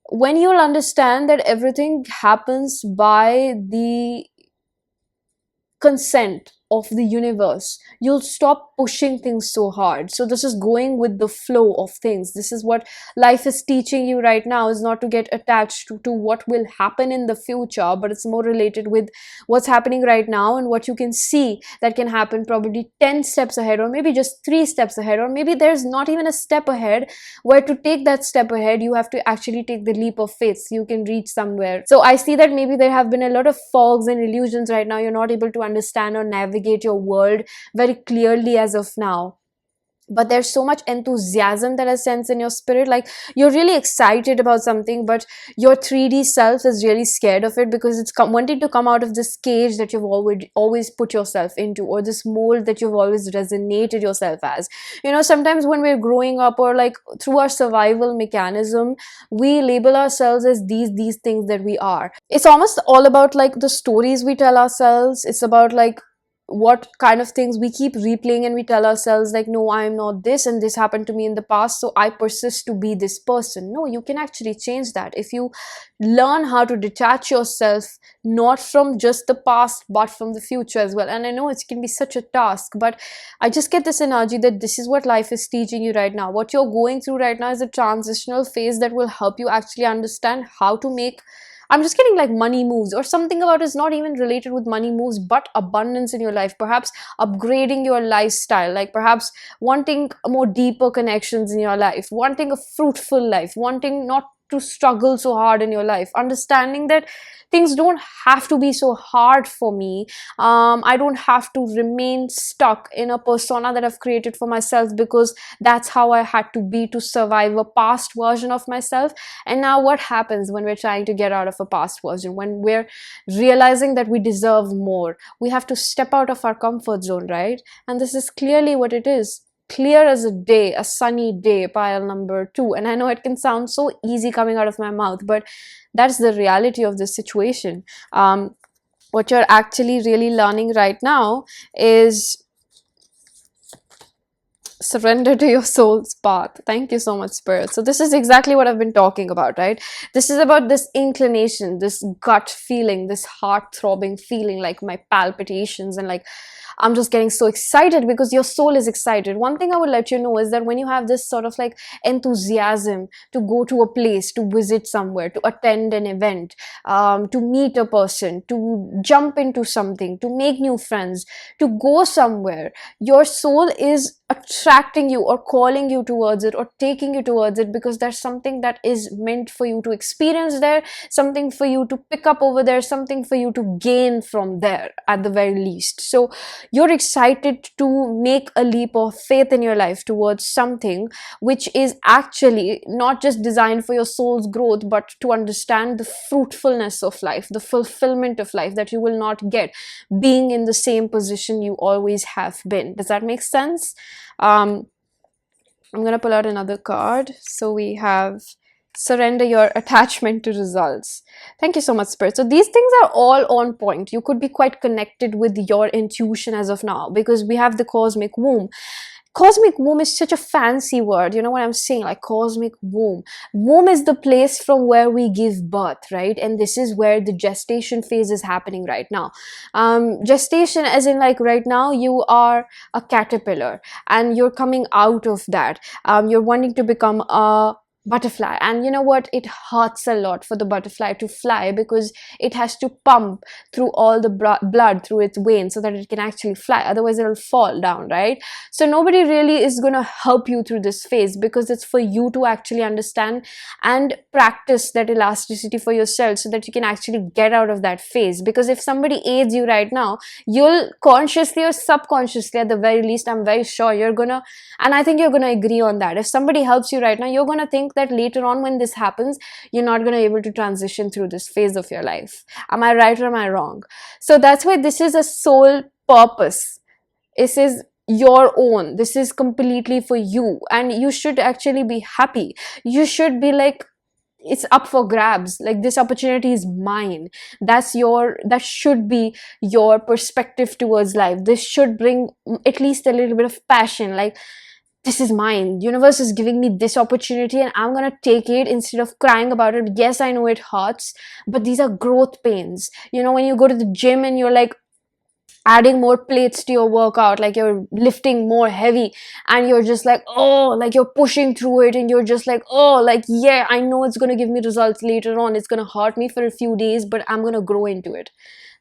when you'll understand that everything happens by the consent of the universe, you'll stop pushing things so hard. So this is going with the flow of things. This is what life is teaching you right now, is not to get attached to what will happen in the future, but it's more related with what's happening right now and what you can see that can happen probably 10 steps ahead, or maybe just 3 steps ahead, or maybe there's not even a step ahead, where to take that step ahead you have to actually take the leap of faith so you can reach somewhere. So I see that maybe there have been a lot of fogs and illusions right now. You're not able to understand or navigate your world very clearly as of now, but there's so much enthusiasm that I sense in your spirit. Like, you're really excited about something, but your 3D self is really scared of it, because it's wanting to come out of this cage that you've always put yourself into, or this mold that you've always resonated yourself as. Sometimes when we're growing up, or like through our survival mechanism, we label ourselves as these things that we are. It's almost all about like the stories we tell ourselves. It's about like what kind of things we keep replaying, and we tell ourselves like, no, I'm not this, and this happened to me in the past, so I persist to be this person. No, you can actually change that if you learn how to detach yourself, not from just the past but from the future as well. And I know it can be such a task, but I just get this energy that this is what life is teaching you right now. What you're going through right now is a transitional phase that will help you actually understand how to make, I'm just getting like money moves, or something about it's not even related with money moves, but abundance in your life. Perhaps upgrading your lifestyle, like perhaps wanting more deeper connections in your life, wanting a fruitful life, wanting not to struggle so hard in your life, understanding that things don't have to be so hard for me. I don't have to remain stuck in a persona that I've created for myself, because that's how I had to be to survive a past version of myself. And now what happens when we're trying to get out of a past version, when we're realizing that we deserve more? We have to step out of our comfort zone, right? And this is clearly what it is. Clear as a day, a sunny day, pile number 2. And I know it can sound so easy coming out of my mouth, but that's the reality of this situation. What you're actually really learning right now is surrender to your soul's path. Thank you so much, Spirit. So this is exactly what I've been talking about, right? This is about this inclination, this gut feeling, this heart throbbing feeling, like my palpitations, and like I'm just getting so excited because your soul is excited. One thing I would let you know is that when you have this sort of like enthusiasm to go to a place, to visit somewhere, to attend an event, to meet a person, to jump into something, to make new friends, to go somewhere, your soul is attracting you or calling you towards it or taking you towards it, because there's something that is meant for you to experience there, something for you to pick up over there, something for you to gain from there at the very least. So you're excited to make a leap of faith in your life towards something which is actually not just designed for your soul's growth, but to understand the fruitfulness of life, the fulfillment of life that you will not get being in the same position you always have been. Does that make sense? I'm going to pull out another card. So we have surrender your attachment to results. Thank you so much, Spirit. So these things are all on point. You could be quite connected with your intuition as of now, because we have the cosmic womb. Cosmic womb is such a fancy word. You know what I'm saying? Like cosmic womb. Womb is the place from where we give birth, right? And this is where the gestation phase is happening right now. Gestation as in like right now you are a caterpillar and you're coming out of that. You're wanting to become a butterfly, and you know what, it hurts a lot for the butterfly to fly, because it has to pump through all the blood through its veins so that it can actually fly, otherwise it'll fall down, right? So nobody really is going to help you through this phase, because it's for you to actually understand and practice that elasticity for yourself so that you can actually get out of that phase. Because if somebody aids you right now, you'll consciously or subconsciously, at the very least, I'm very sure you're gonna, and I think you're gonna agree on that, if somebody helps you right now, you're gonna think that later on when this happens, you're not going to be able to transition through this phase of your life. Am I right or am I wrong? So that's why this is a soul purpose. This is your own. This is completely for you, and you should actually be happy. You should be like, it's up for grabs, like this opportunity is mine. That should be your perspective towards life. This should bring at least a little bit of passion, like this is mine. Universe is giving me this opportunity and I'm gonna take it instead of crying about it. Yes, I know it hurts, but these are growth pains. You know, when you go to the gym and you're like, adding more plates to your workout, like you're lifting more heavy, and you're just like, oh, like you're pushing through it, and you're just like, oh, like, yeah, I know it's going to give me results later on. It's going to hurt me for a few days, but I'm going to grow into it.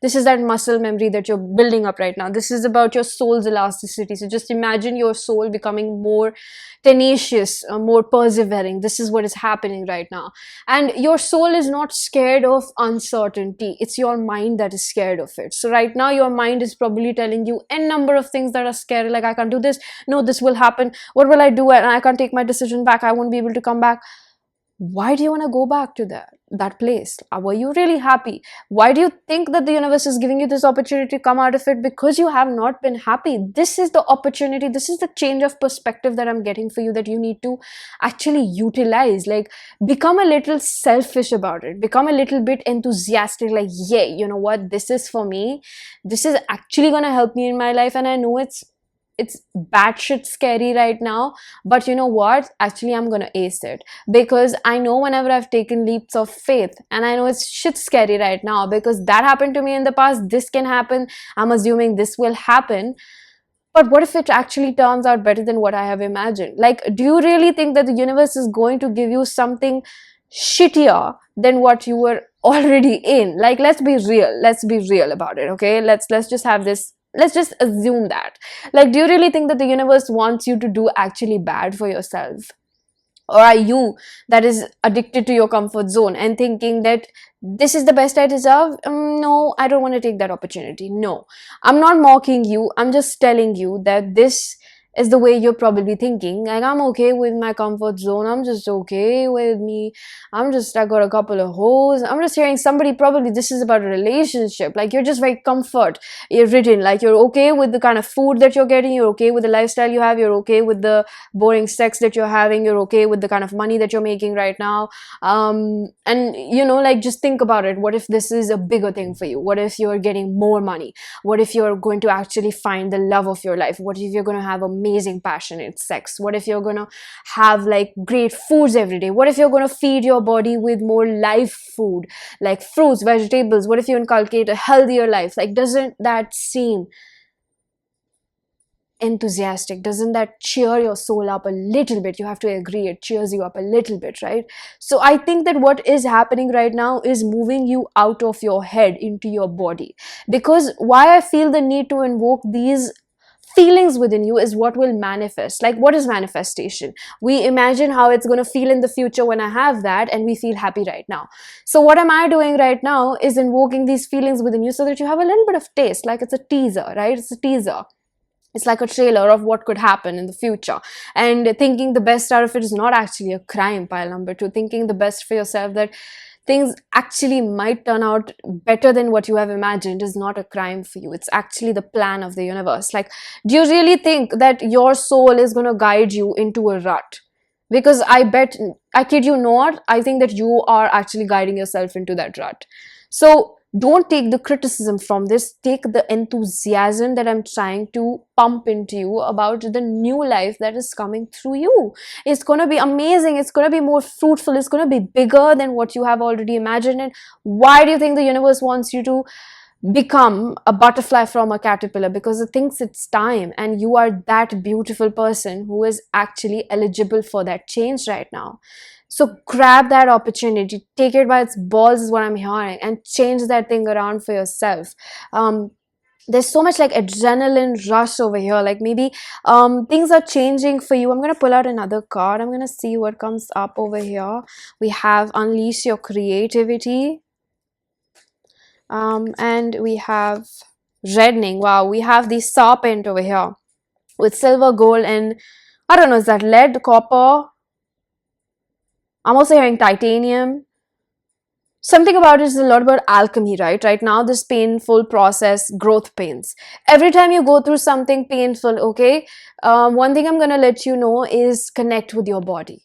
This is that muscle memory that you're building up right now. This is about your soul's elasticity. So just imagine your soul becoming more tenacious, more persevering. This is what is happening right now. And your soul is not scared of uncertainty. It's your mind that is scared of it. So right now your mind is probably telling you a number of things that are scary, like, I can't do this. No, this will happen. What will I do? And I can't take my decision back. I won't be able to come back. Why do you want to go back to that place? Were you really happy? Why do you think that the universe is giving you this opportunity to come out of it? Because you have not been happy. This is the opportunity, this is the change of perspective that I'm getting for you, that you need to actually utilize. Like, become a little selfish about it, become a little bit enthusiastic, like, yeah, you know what, this is for me, this is actually going to help me in my life. And I know it's batshit scary right now, but you know what, actually I'm gonna ace it, because I know whenever I've taken leaps of faith, and I know it's shit scary right now because that happened to me in the past, this can happen, I'm assuming this will happen, but what if it actually turns out better than what I have imagined? Like, do you really think that the universe is going to give you something shittier than what you were already in? Like, let's be real about it, okay? Let's just have this, let's just assume that. Like, do you really think that the universe wants you to do actually bad for yourself? Or are you that is addicted to your comfort zone and thinking that this is the best I deserve? No, I don't want to take that opportunity. No, I'm not mocking you, I'm just telling you that this is the way you're probably thinking. Like, I'm okay with my comfort zone, I'm just okay with me, I got a couple of hoes. I'm just hearing somebody, probably this is about a relationship, like you're just very comfort, you're written, like you're okay with the kind of food that you're getting, you're okay with the lifestyle you have, you're okay with the boring sex that you're having, you're okay with the kind of money that you're making right now. And you know, like, just think about it. What if this is a bigger thing for you? What if you're getting more money? What if you're going to actually find the love of your life? What if you're going to have amazing passionate sex? What if you're going to have like great foods every day? What if you're going to feed your body with more live food, like fruits, vegetables? What if you inculcate a healthier life? Like, doesn't that seem enthusiastic? Doesn't that cheer your soul up a little bit? You have to agree, it cheers you up a little bit, right? So I think that what is happening right now is moving you out of your head into your body. Because why I feel the need to invoke these feelings within you is what will manifest. Like, what is manifestation? We imagine how it's going to feel in the future when I have that, and we feel happy right now. So what am I doing right now is invoking these feelings within you so that you have a little bit of taste. Like, it's a teaser, right? It's a teaser. It's like a trailer of what could happen in the future. And thinking the best out of it is not actually a crime, pile number 2. Thinking the best for yourself, that things actually might turn out better than what you have imagined, is not a crime for you. It's actually the plan of the universe. Like, do you really think that your soul is going to guide you into a rut? Because I bet, I kid you not, I think that you are actually guiding yourself into that rut. So don't take the criticism from this, take the enthusiasm that I'm trying to pump into you about the new life that is coming through you. It's going to be amazing, it's going to be more fruitful, it's going to be bigger than what you have already imagined. And why do you think the universe wants you to become a butterfly from a caterpillar? Because it thinks it's time, and you are that beautiful person who is actually eligible for that change right now. So grab that opportunity, take it by its balls is what I'm hearing, and change that thing around for yourself. There's so much like adrenaline rush over here. Like, maybe things are changing for you. I'm going to pull out another card. I'm going to see what comes up over here. We have unleash your creativity. And we have reddening. Wow, we have the serpent over here with silver, gold, and I don't know, is that lead, copper? I'm also hearing titanium. Something about it is a lot about alchemy, right? Right now, this painful process, growth pains. Every time you go through something painful, okay, one thing I'm going to let you know is connect with your body.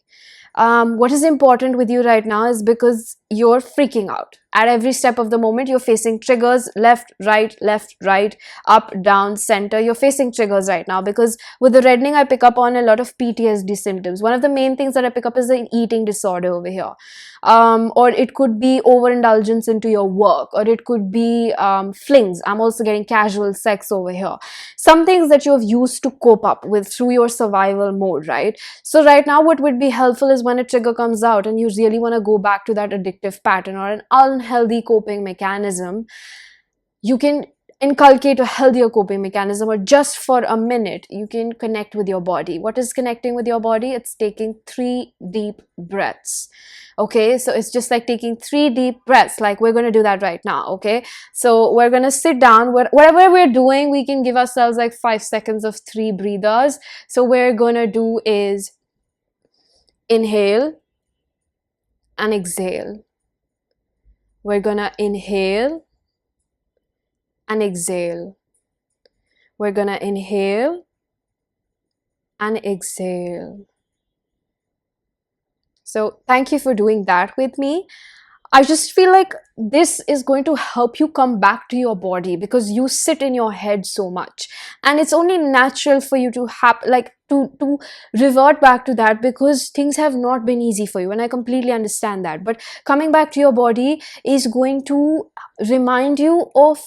What is important with you right now is because you're freaking out. At every step of the moment, you're facing triggers, left, right, up, down, center. You're facing triggers right now, because with the reddening, I pick up on a lot of PTSD symptoms. One of the main things that I pick up is an eating disorder over here. Or it could be overindulgence into your work, or it could be flings. I'm also getting casual sex over here. Some things that you have used to cope up with through your survival mode, right? So right now, what would be helpful is when a trigger comes out and you really want to go back to that addictive pattern or an unhealthy coping mechanism, you can inculcate a healthier coping mechanism, or just for a minute, you can connect with your body. What is connecting with your body? It's taking 3 deep breaths. Okay, so it's just like taking 3 deep breaths, like we're going to do that right now. Okay, so we're going to sit down. Whatever we're doing, we can give ourselves like 5 seconds of 3 breathers. So we're going to do is inhale and exhale. We're going to inhale and exhale. We're going to inhale and exhale. So thank you for doing that with me. I just feel like this is going to help you come back to your body, because you sit in your head so much, and it's only natural for you to to revert back to that, because things have not been easy for you, and I completely understand that. But coming back to your body is going to remind you of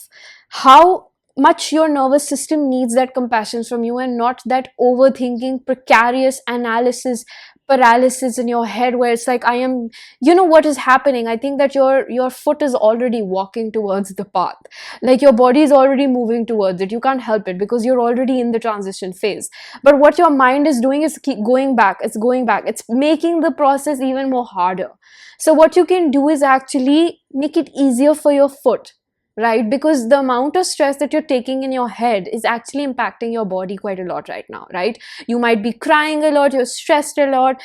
how much your nervous system needs that compassion from you, and not that overthinking, precarious analysis paralysis in your head, where it's like, I am, you know what is happening. I think that your foot is already walking towards the path, like your body is already moving towards it. You can't help it, because you're already in the transition phase. But what your mind is doing is keep going back. It's making the process even more harder. So what you can do is actually make it easier for your foot, right? Because the amount of stress that you're taking in your head is actually impacting your body quite a lot right now, right? You might be crying a lot, you're stressed a lot,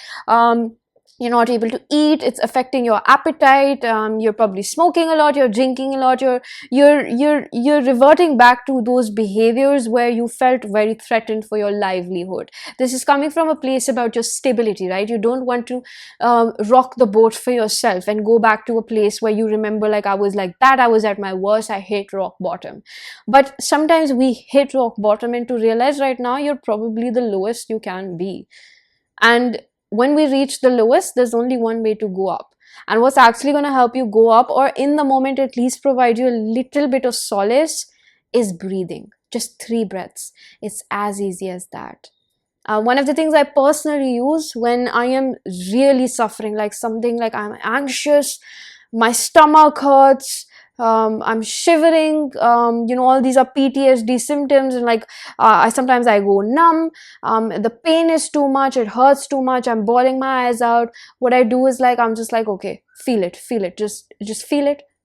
you're not able to eat, it's affecting your appetite, you're probably smoking a lot, you're drinking a lot, you're reverting back to those behaviors where you felt very threatened for your livelihood. This is coming from a place about your stability, right? You don't want to rock the boat for yourself and go back to a place where you remember, like, I was like that, I was at my worst, I hit rock bottom. But sometimes we hit rock bottom, and to realize right now you're probably the lowest you can be. And when we reach the lowest, there's only one way to go up. And what's actually going to help you go up, or in the moment at least provide you a little bit of solace, is breathing. Just 3 breaths. It's as easy as that. One of the things I personally use when I am really suffering, like something like I'm anxious, my stomach hurts, I'm shivering, all these are PTSD symptoms, and like sometimes I go numb, the pain is too much, it hurts too much, I'm bawling my eyes out. What I do is like, I'm just like, okay, feel it, just feel it,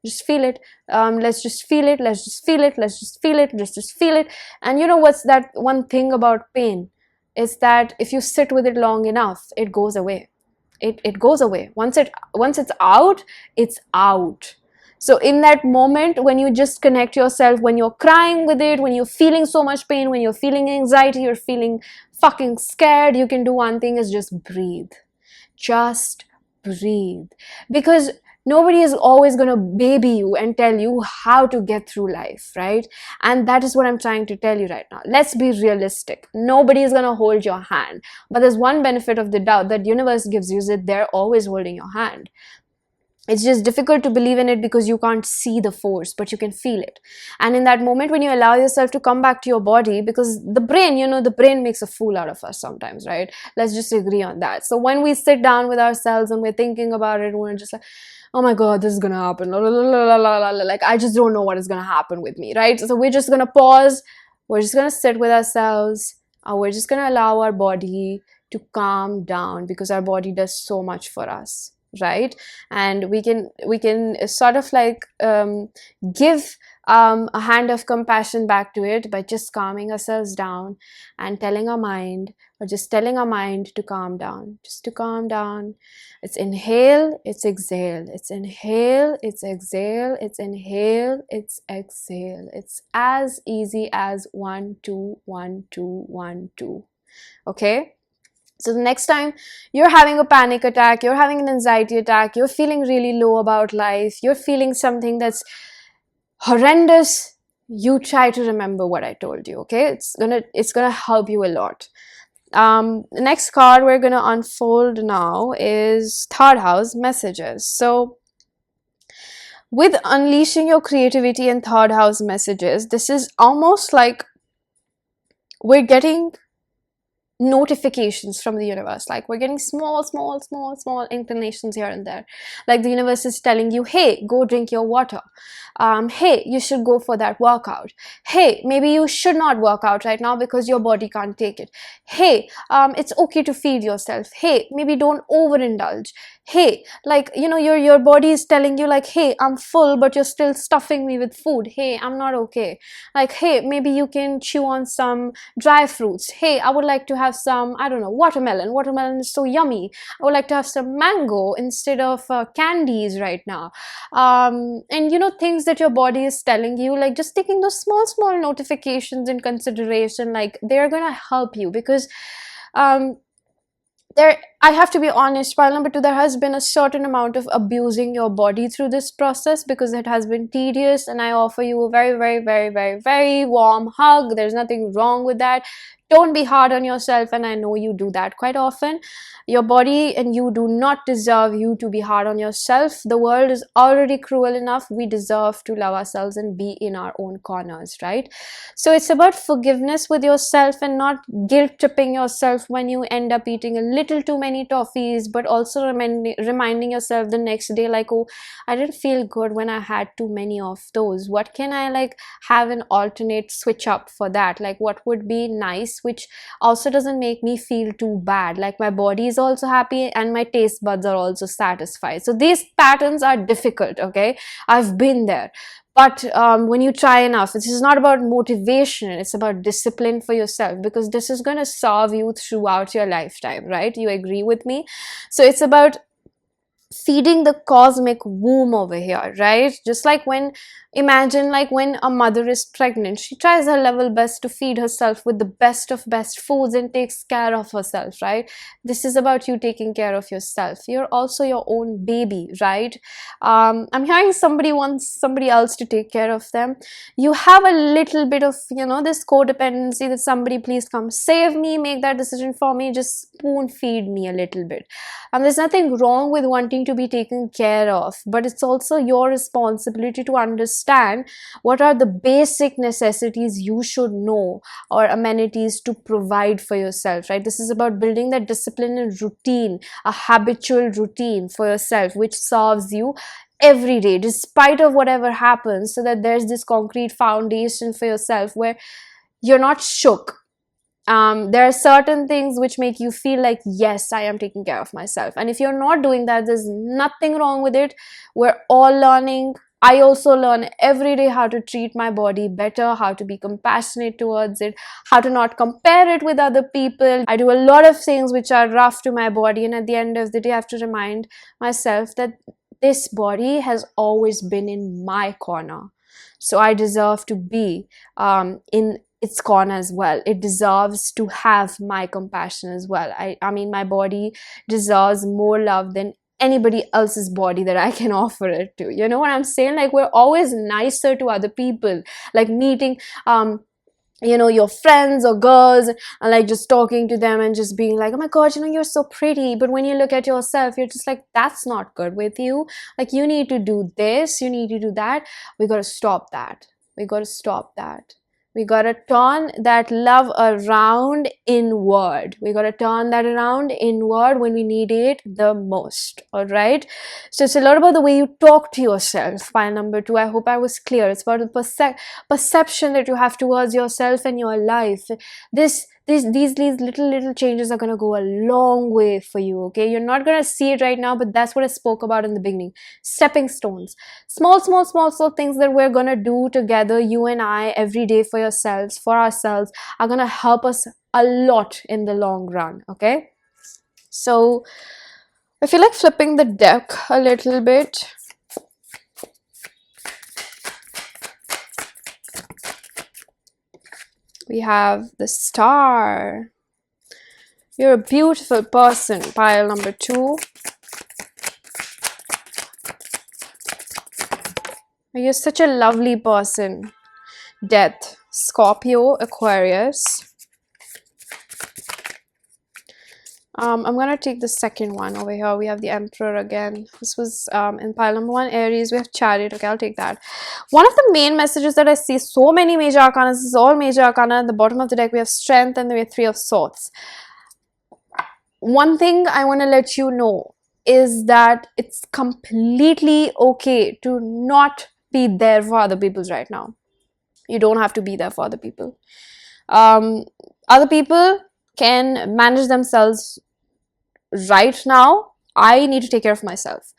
just feel it, let's just feel it, just feel it. And you know what's that one thing about pain, is that if you sit with it long enough, it goes away. It goes away. Once it's out, it's out. So in that moment, when you just connect yourself, when you're crying with it, when you're feeling so much pain, when you're feeling anxiety, you're feeling fucking scared, you can do one thing, is just breathe. Just breathe. Because nobody is always going to baby you and tell you how to get through life, right? And that is what I'm trying to tell you right now. Let's be realistic. Nobody is going to hold your hand. But there's one benefit of the doubt that universe gives you, is that they're always holding your hand. It's just difficult to believe in it because you can't see the force, but you can feel it. And in that moment, when you allow yourself to come back to your body, because the brain makes a fool out of us sometimes, right? Let's just agree on that. So when we sit down with ourselves and we're thinking about it, we're just like, oh my God, this is gonna happen. Like, I just don't know what is gonna happen with me, right? So we're just gonna pause. We're just gonna sit with ourselves. We're just gonna allow our body to calm down, because our body does so much for us, right? And we can sort of like give a hand of compassion back to it by just calming ourselves down and telling our mind to calm down, just to calm down. It's inhale, it's exhale, it's inhale, it's exhale, it's inhale, it's exhale. It's as easy as 1 2 1 2 1 2. Okay, So the next time you're having a panic attack, you're having an anxiety attack, you're feeling really low about life, you're feeling something that's horrendous, you try to remember what I told you, okay? It's gonna help you a lot. The next card we're gonna unfold now is third house messages. So with unleashing your creativity in third house messages, this is almost like we're getting notifications from the universe. Like we're getting small inclinations here and there. Like the universe is telling you, hey, go drink your water. Hey, you should go for that workout. Hey, maybe you should not work out right now because your body can't take it. Hey, it's okay to feed yourself. Hey, maybe don't overindulge. Hey, like, you know, your body is telling you like, hey, I'm full, but you're still stuffing me with food. Hey, I'm not okay. Like, hey, maybe you can chew on some dry fruits. Hey, I would like to have some, I don't know, watermelon is so yummy. I would like to have some mango instead of candies right now. And you know, things that your body is telling you, like just taking those small notifications in consideration, like they're gonna help you. Because there, I have to be honest, pile number 2, there has been a certain amount of abusing your body through this process, because it has been tedious, and I offer you a very warm hug. There's nothing wrong with that. Don't be hard on yourself, and I know you do that quite often. Your body and you do not deserve you to be hard on yourself. The world is already cruel enough. We deserve to love ourselves and be in our own corners, right? So it's about forgiveness with yourself, and not guilt tripping yourself when you end up eating a little too many toffees, but also reminding yourself the next day, like, oh, I didn't feel good when I had too many of those. What can I like have an alternate switch up for that? Like what would be nice, which also doesn't make me feel too bad? Like my body is also happy and my taste buds are also satisfied. So these patterns are difficult, okay? I've been there. But when you try enough, this is not about motivation, it's about discipline for yourself, because this is going to serve you throughout your lifetime, right? You agree with me? So it's about feeding the cosmic womb over here, right? Just like when, imagine like when a mother is pregnant, she tries her level best to feed herself with the best of best foods and takes care of herself, right? This is about you taking care of yourself. You're also your own baby, right? I'm hearing somebody wants somebody else to take care of them. You have a little bit of, you know, this codependency that somebody please come save me, make that decision for me, just spoon feed me a little bit. There's nothing wrong with wanting to be taken care of, but it's also your responsibility to understand what are the basic necessities you should know, or amenities to provide for yourself, right? This is about building that discipline and routine, a habitual routine for yourself, which serves you every day despite of whatever happens, so that there's this concrete foundation for yourself where you're not shook. There are certain things which make you feel like, yes, I am taking care of myself. And if you're not doing that, there's nothing wrong with it. We're all learning. I also learn every day how to treat my body better, how to be compassionate towards it, how to not compare it with other people. I do a lot of things which are rough to my body, and at the end of the day, I have to remind myself that this body has always been in my corner. So I deserve to be in its corner as well. It deserves to have my compassion as well. I mean, my body deserves more love than anybody else's body that I can offer it to. You know what I'm saying? Like, we're always nicer to other people, like meeting you know, your friends or girls, and like just talking to them and just being like, oh my god, you know, you're so pretty. But when you look at yourself, you're just like, that's not good with you. Like, you need to do this, you need to do that. We got to stop that. We got to stop that. We got to turn that love around inward. We got to turn that around inward when we need it the most. All right. So it's a lot about the way you talk to yourself. Pile number 2. I hope I was clear. It's about the perception that you have towards yourself and your life. These little changes are going to go a long way for you, okay? You're not going to see it right now, but that's what I spoke about in the beginning. Stepping stones. Small things that we're going to do together, you and I, every day for yourselves, for ourselves, are going to help us a lot in the long run, okay? So I feel like flipping the deck a little bit. We have the Star. You're a beautiful person, pile number 2. You're such a lovely person. Death, Scorpio, Aquarius. I'm gonna take the second one over here. We have the Emperor again. This was in pile number 1, Aries. We have Chariot. Okay, I'll take that. One of the main messages that I see, so many major arcana. This is all major arcana. At the bottom of the deck, we have Strength, and then we have 3 of Swords. One thing I want to let you know is that it's completely okay to not be there for other people right now. You don't have to be there for other people. Other people can manage themselves right now. I need to take care of myself.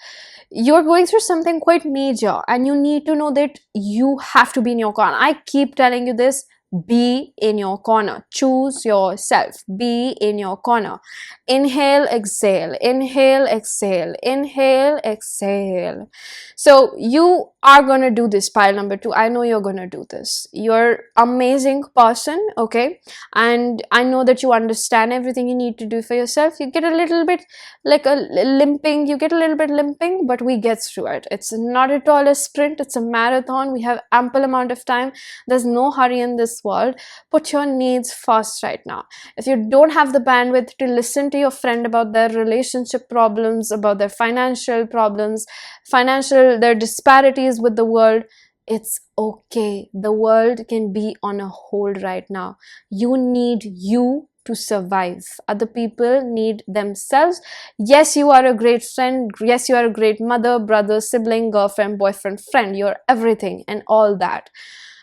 You're going through something quite major, and you need to know that you have to be in your corner. I keep telling you this. Be in your corner. Choose yourself. Be in your corner. Inhale, exhale. Inhale, exhale. Inhale, exhale. So you are gonna do this, pile number 2. I know you're gonna do this. You're amazing person, okay? And I know that you understand everything you need to do for yourself. You get a little bit like a limping. You get a little bit limping, but we get through it. It's not at all a sprint. It's a marathon. We have ample amount of time. There's no hurry in this world. Put your needs first right now. If you don't have the bandwidth to listen to your friend about their relationship problems, about their financial problems, their disparities with the world, it's okay. The world can be on a hold right now. You need you to survive. Other people need themselves. Yes, you are a great friend. Yes, you are a great mother, brother, sibling, girlfriend, boyfriend, friend. You're everything and all that.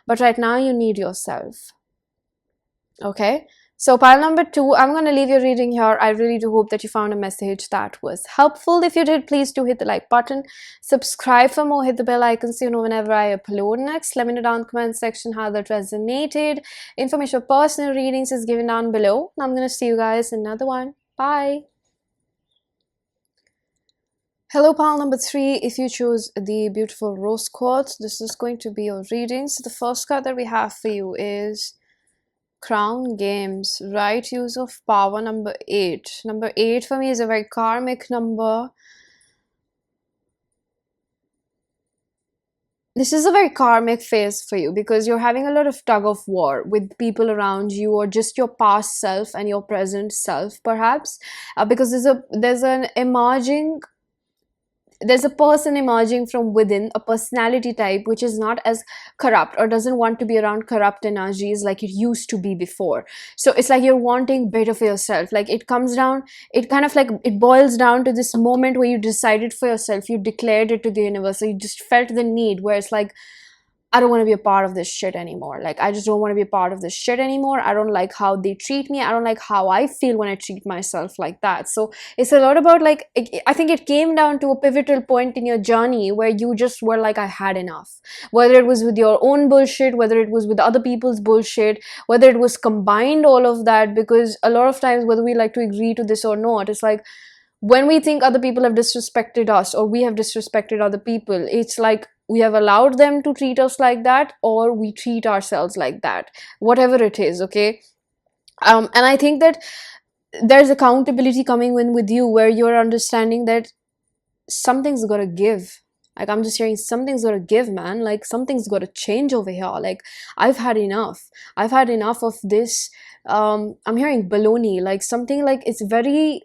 But right now you need yourself. Okay? So pile number 2, I'm going to leave your reading here. I really do hope that you found a message that was helpful. If you did, please do hit the like button. Subscribe for more. Hit the bell icon so you know whenever I upload next. Let me know down in the comment section how that resonated. Information for personal readings is given down below. I'm going to see you guys in another one. Bye. Hello, pile number 3. If you chose the beautiful rose quartz, this is going to be your reading. So the first card that we have for you is Crown Games, right use of power, number 8. Number 8 for me is a very karmic number. This is a very karmic phase for you because you're having a lot of tug of war with people around you, or just your past self and your present self, perhaps, because there's a person emerging from within, a personality type which is not as corrupt or doesn't want to be around corrupt energies like it used to be before. So it's like you're wanting better for yourself. Like it boils down to this moment where you decided for yourself, you declared it to the universe, so you just felt the need where it's like, I don't want to be a part of this shit anymore. Like, I just don't want to be a part of this shit anymore. I don't like how they treat me. I don't like how I feel when I treat myself like that. So it's a lot about like, I think it came down to a pivotal point in your journey where you just were like, I had enough. Whether it was with your own bullshit, whether it was with other people's bullshit, whether it was combined, all of that, because a lot of times, whether we like to agree to this or not, it's like, when we think other people have disrespected us or we have disrespected other people, it's like we have allowed them to treat us like that, or we treat ourselves like that, whatever it is, okay? And I think that there's accountability coming in with you where you're understanding that something's gotta give. Like, I'm just hearing something's gotta give, man. Like, something's gotta change over here. Like, I've had enough. I've had enough of this. I'm hearing baloney, like something like it's very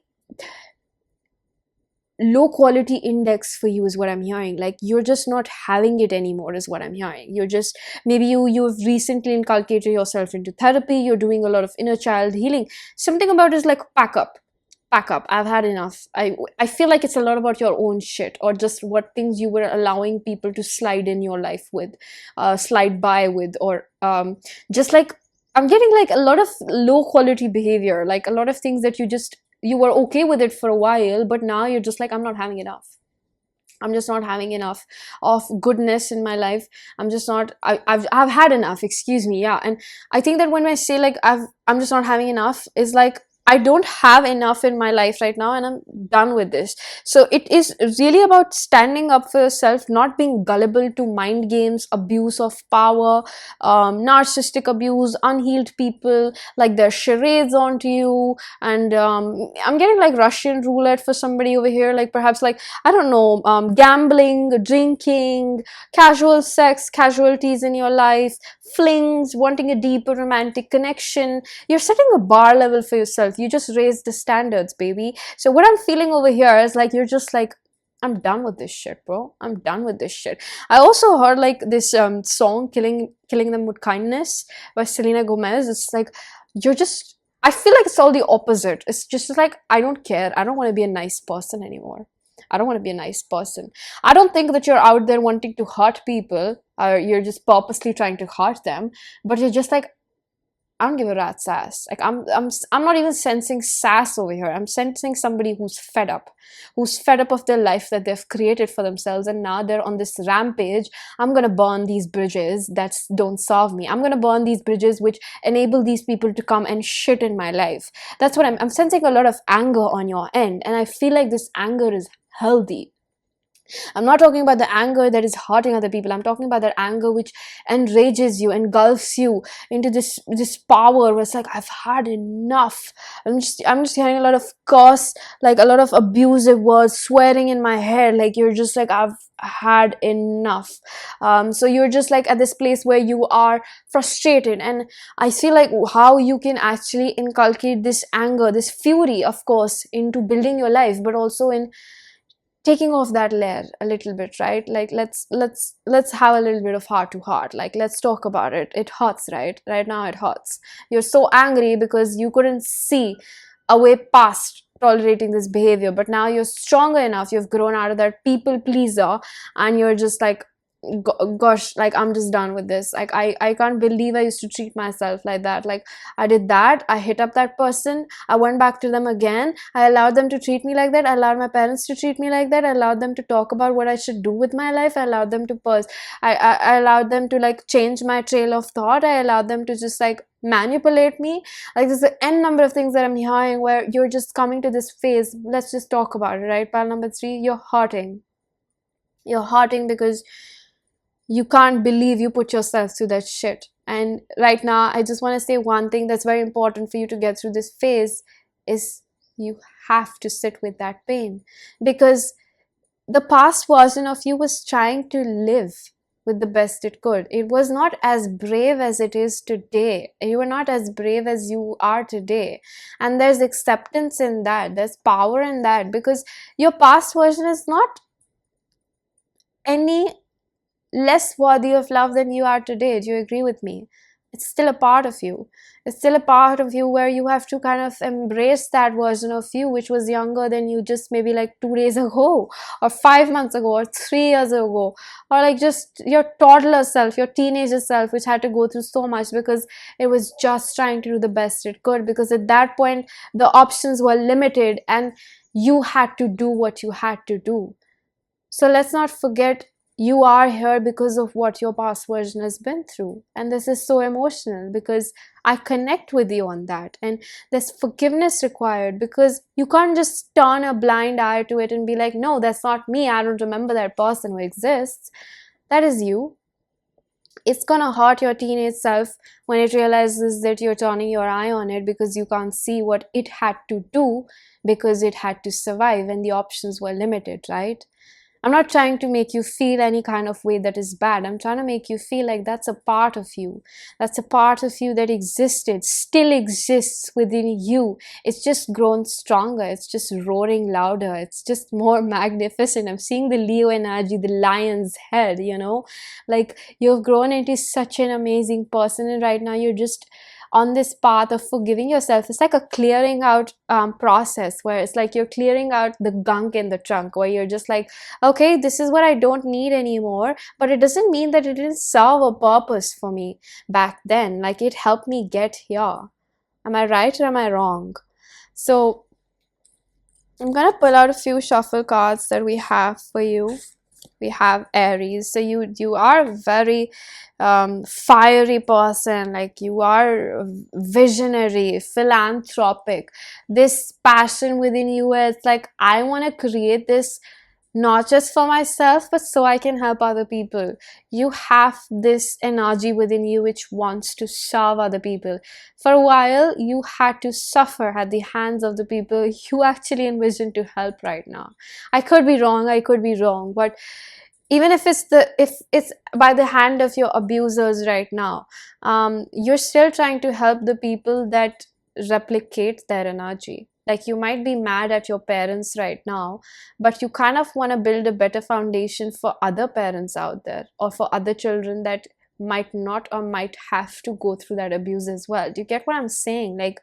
low quality index for you is what I'm hearing. Like, you're just not having it anymore is what I'm hearing. You're just, maybe you've recently inculcated yourself into therapy, you're doing a lot of inner child healing. Something about it is like, pack up, I've had enough. I feel like it's a lot about your own shit, or just what things you were allowing people to slide in your life with, slide by with, or just like, I'm getting like a lot of low quality behavior, like a lot of things that you were okay with it for a while, but now you're just like, I'm not having enough. I'm just not having enough of goodness in my life. I'm just not, I've had enough, excuse me. Yeah. And I think that when I say like, I'm just not having enough, is like, I don't have enough in my life right now, and I'm done with this. So it is really about standing up for yourself, not being gullible to mind games, abuse of power, narcissistic abuse, unhealed people, like their charades onto you. And I'm getting like Russian roulette for somebody over here, like perhaps like, I don't know, gambling, drinking, casual sex, casualties in your life, flings, wanting a deeper romantic connection. You're setting a bar level for yourself. You just raised the standards, baby. So what I'm feeling over here is like, you're just like, I'm done with this shit, bro. I'm done with this shit. I also heard like this song, killing them with kindness, by Selena Gomez. It's like, you're just, I feel like it's all the opposite. It's just like, I don't care. I don't want to be a nice person anymore. I don't want to be a nice person. I don't think that you're out there wanting to hurt people, or you're just purposely trying to hurt them, but you're just like, I don't give a rat's ass. Like I'm not even sensing sass over here. I'm sensing somebody who's fed up of their life that they've created for themselves, and now they're on this rampage. I'm gonna burn these bridges that don't serve me. I'm gonna burn these bridges which enable these people to come and shit in my life. That's what I'm sensing, a lot of anger on your end, and I feel like this anger is healthy. I'm not talking about the anger that is hurting other people. I'm talking about that anger which enrages you, engulfs you into this power where it's like, I've had enough. I'm just hearing a lot of curse, like a lot of abusive words, swearing in my head. Like you're just like, I've had enough. So you're just like at this place where you are frustrated, and I feel like how you can actually inculcate this anger, this fury, of course, into building your life, but also in taking off that layer a little bit, right? Like let's have a little bit of heart to heart. Like let's talk about it. It hurts, right now it hurts. You're so angry because you couldn't see a way past tolerating this behavior, but now you're stronger enough. You've grown out of that people pleaser, and you're just like, gosh, like I'm just done with this. Like I can't believe I used to treat myself like that. Like I did that, I hit up that person, I went back to them again, I allowed them to treat me like that, I allowed my parents to treat me like that, I allowed them to talk about what I should do with my life, I allowed them to I allowed them to like change my trail of thought, I allowed them to just like manipulate me. Like there's an n number of things that I'm hearing where you're just coming to this phase. Let's just talk about it, right? Pile number 3, you're hurting because you can't believe you put yourself through that shit. And right now, I just want to say one thing that's very important for you to get through this phase is you have to sit with that pain, because the past version of you was trying to live with the best it could. It was not as brave as it is today. You were not as brave as you are today. And there's acceptance in that. There's power in that, because your past version is not any less worthy of love than you are today. Do you agree with me? It's still a part of you. It's still a part of you where you have to kind of embrace that version of you which was younger than you just maybe like 2 days ago, or 5 months ago, or 3 years ago, or like just your toddler self, your teenager self, which had to go through so much because it was just trying to do the best it could, because at that point the options were limited and you had to do what you had to do. So let's not forget, you are here because of what your past version has been through. And this is so emotional because I connect with you on that. And there's forgiveness required, because you can't just turn a blind eye to it and be like, no, that's not me. I don't remember that person who exists. That is you. It's gonna hurt your teenage self when it realizes that you're turning your eye on it because you can't see what it had to do, because it had to survive and the options were limited, right? I'm not trying to make you feel any kind of way that is bad. I'm trying to make you feel like that's a part of you. That's a part of you that existed, still exists within you. It's just grown stronger. It's just roaring louder. It's just more magnificent. I'm seeing the Leo energy, the lion's head, like you've grown into such an amazing person, and right now you're just on this path of forgiving yourself. It's like a clearing out process, where it's like you're clearing out the gunk in the trunk, where you're just like, okay, this is what I don't need anymore, but it doesn't mean that it didn't serve a purpose for me back then. Like it helped me get here. Am I right or am I wrong? So I'm gonna pull out a few shuffle cards that we have for you. we have Aries. So you are a very fiery person, like you are visionary, philanthropic. This passion within you is like, I want to create this not just for myself, but so I can help other people. You have this energy within you which wants to serve other people. For a while, you had to suffer at the hands of the people you actually envision to help right now. I could be wrong, but even if it's by the hand of your abusers right now, you're still trying to help the people that replicate their energy. Like, you might be mad at your parents right now, but you kind of want to build a better foundation for other parents out there, or for other children that might not or might have to go through that abuse as well. Do you get what I'm saying? Like,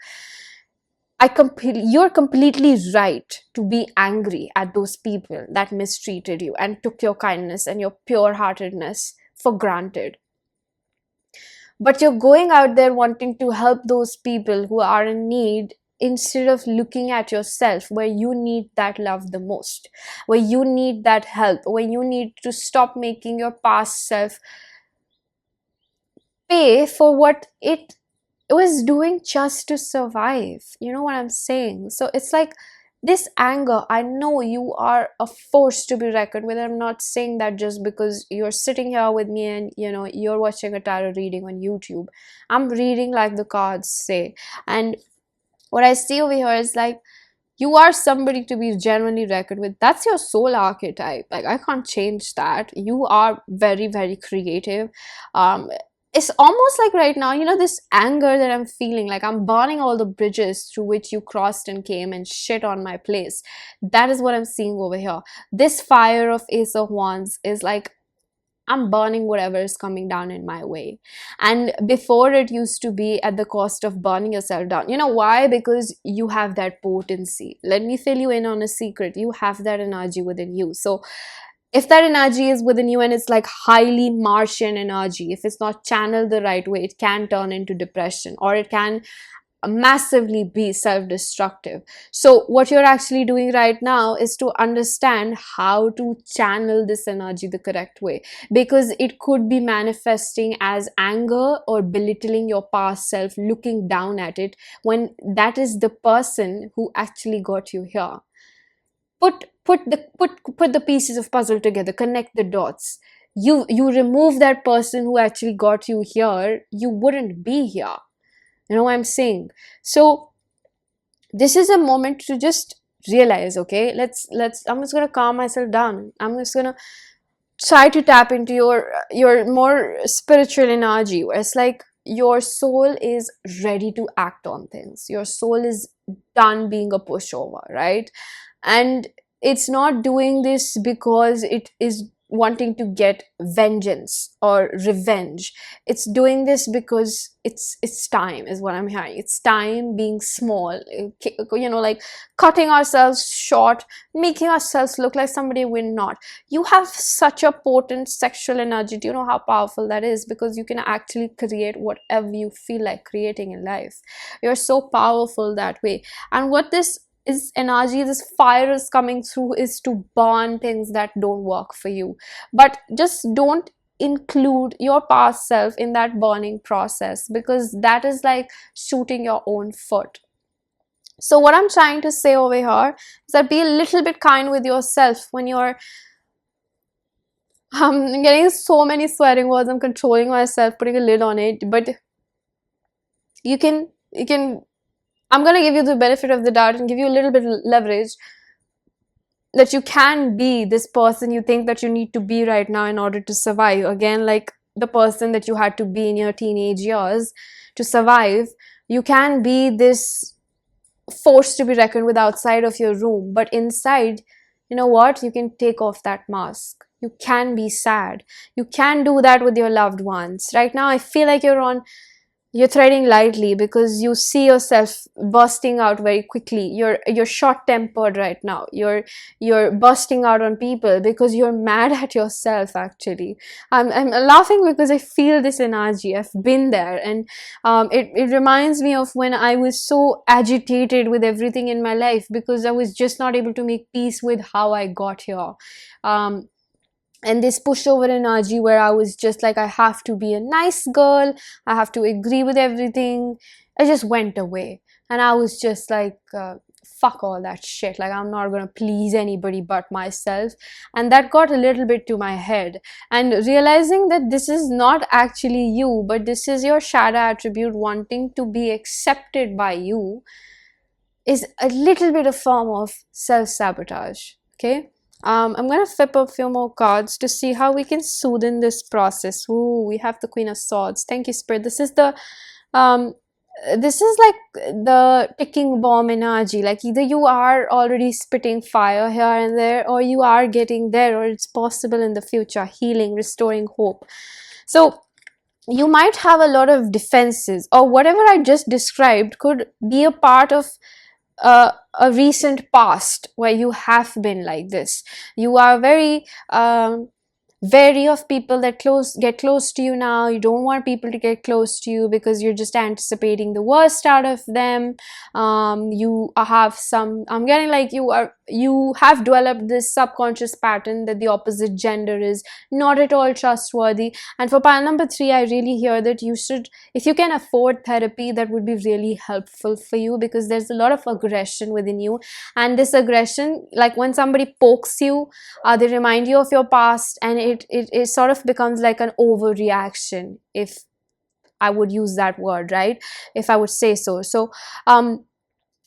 you're completely right to be angry at those people that mistreated you and took your kindness and your pure heartedness for granted. But you're going out there wanting to help those people who are in need, instead of looking at yourself, where you need that love the most, where you need that help, where you need to stop making your past self pay for what it was doing just to survive. You know what I'm saying? So it's like, this anger, I know you are a force to be reckoned with. I'm not saying that just because you're sitting here with me and you're watching a tarot reading on YouTube. I'm reading like the cards say. And what I see over here is like, you are somebody to be genuinely reckoned with. That's your soul archetype. Like, I can't change that. You are very, very creative. It's almost like right now, this anger that I'm feeling, like I'm burning all the bridges through which you crossed and came and shit on my place. That is what I'm seeing over here. This fire of Ace of Wands is like, I'm burning whatever is coming down in my way. And before, it used to be at the cost of burning yourself down. You know why? Because you have that potency. Let me fill you in on a secret. You have that energy within you. So if that energy is within you and it's like highly Martian energy, if it's not channeled the right way, it can turn into depression, or it can massively be self-destructive. So what you're actually doing right now is to understand how to channel this energy the correct way, because it could be manifesting as anger or belittling your past self, looking down at it, when that is the person who actually got you here. Put the pieces of puzzle together, connect the dots. You remove that person who actually got you here, you wouldn't be here. You know what I'm saying? So this is a moment to just realize, okay, I'm just gonna calm myself down. I'm just gonna try to tap into your more spiritual energy, where it's like your soul is ready to act on things. Your soul is done being a pushover, right? And it's not doing this because it is wanting to get vengeance or revenge. It's doing this because it's time, is what I'm hearing. It's time being small, like cutting ourselves short, making ourselves look like somebody we're not. You have such a potent sexual energy. Do you know how powerful that is? Because you can actually create whatever you feel like creating in life. You're so powerful that way. And what this energy, this fire is coming through, is to burn things that don't work for you. But just don't include your past self in that burning process, because that is like shooting your own foot. So what I'm trying to say over here is that be a little bit kind with yourself when you're I'm getting so many swearing words. I'm controlling myself, putting a lid on it. But you can I'm going to give you the benefit of the doubt and give you a little bit of leverage that you can be this person you think that you need to be right now in order to survive. Again, like the person that you had to be in your teenage years to survive. You can be this force to be reckoned with outside of your room, but inside, you know what? You can take off that mask. You can be sad. You can do that with your loved ones. Right now, I feel like you're treading lightly because you see yourself bursting out very quickly. You're short-tempered right now. You're bursting out on people because you're mad at yourself. Actually, I'm laughing because I feel this energy. I've been there, and it reminds me of when I was so agitated with everything in my life because I was just not able to make peace with how I got here. and this pushover energy where I was just like, I have to be a nice girl, I have to agree with everything, it just went away. And I was just like, fuck all that shit, like I'm not gonna please anybody but myself. And that got a little bit to my head, and realizing that this is not actually you, but this is your shadow attribute wanting to be accepted by you, is a little bit a form of self-sabotage. Okay, I'm gonna flip a few more cards to see how we can soothe in this process. Ooh, we have the Queen of Swords. Thank you, Spirit. This is the this is like the ticking bomb energy. Like either you are already spitting fire here and there, or you are getting there, or it's possible in the future. Healing, restoring hope. So you might have a lot of defenses, or whatever I just described could be a part of a recent past where you have been like this. You are very wary of people that get close to you now. You don't want people to get close to you because you're just anticipating the worst out of them. You have some, I'm getting like you have developed this subconscious pattern that the opposite gender is not at all trustworthy. And for pile number 3, I really hear that you should, if you can afford therapy, that would be really helpful for you, because there's a lot of aggression within you. And this aggression, like when somebody pokes you, they remind you of your past, and it sort of becomes like an overreaction, if I would use that word, right? If I would say so. So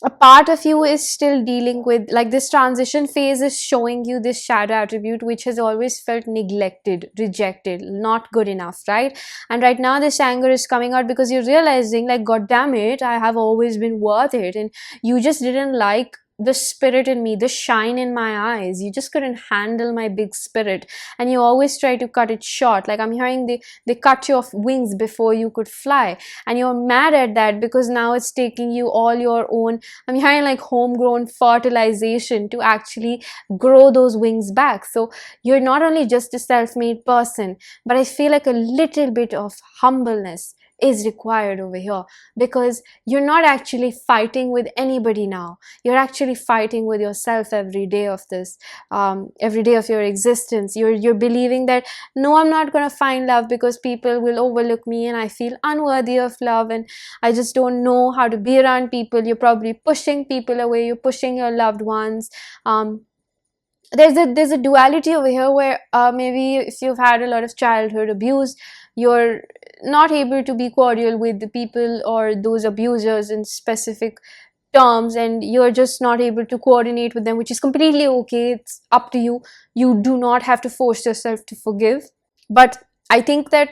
a part of you is still dealing with, like, this transition phase is showing you this shadow attribute which has always felt neglected, rejected, not good enough, right? And right now this anger is coming out because you're realizing, like, god damn it, I have always been worth it, and you just didn't like the spirit in me, the shine in my eyes. You just couldn't handle my big spirit, and you always try to cut it short. Like I'm hearing they cut you off wings before you could fly, and you're mad at that because now it's taking you all your own, I'm hearing like homegrown fertilization to actually grow those wings back. So you're not only just a self-made person, but I feel like a little bit of humbleness is required over here, because you're not actually fighting with anybody now. You're actually fighting with yourself every day of this, every day of your existence. You're believing that, no, I'm not gonna find love because people will overlook me and I feel unworthy of love, and I just don't know how to be around people. You're probably pushing people away. You're pushing your loved ones. There's a duality over here where maybe if you've had a lot of childhood abuse, you're not able to be cordial with the people or those abusers in specific terms, and you're just not able to coordinate with them, which is completely okay. It's up to you. You do not have to force yourself to forgive. But I think that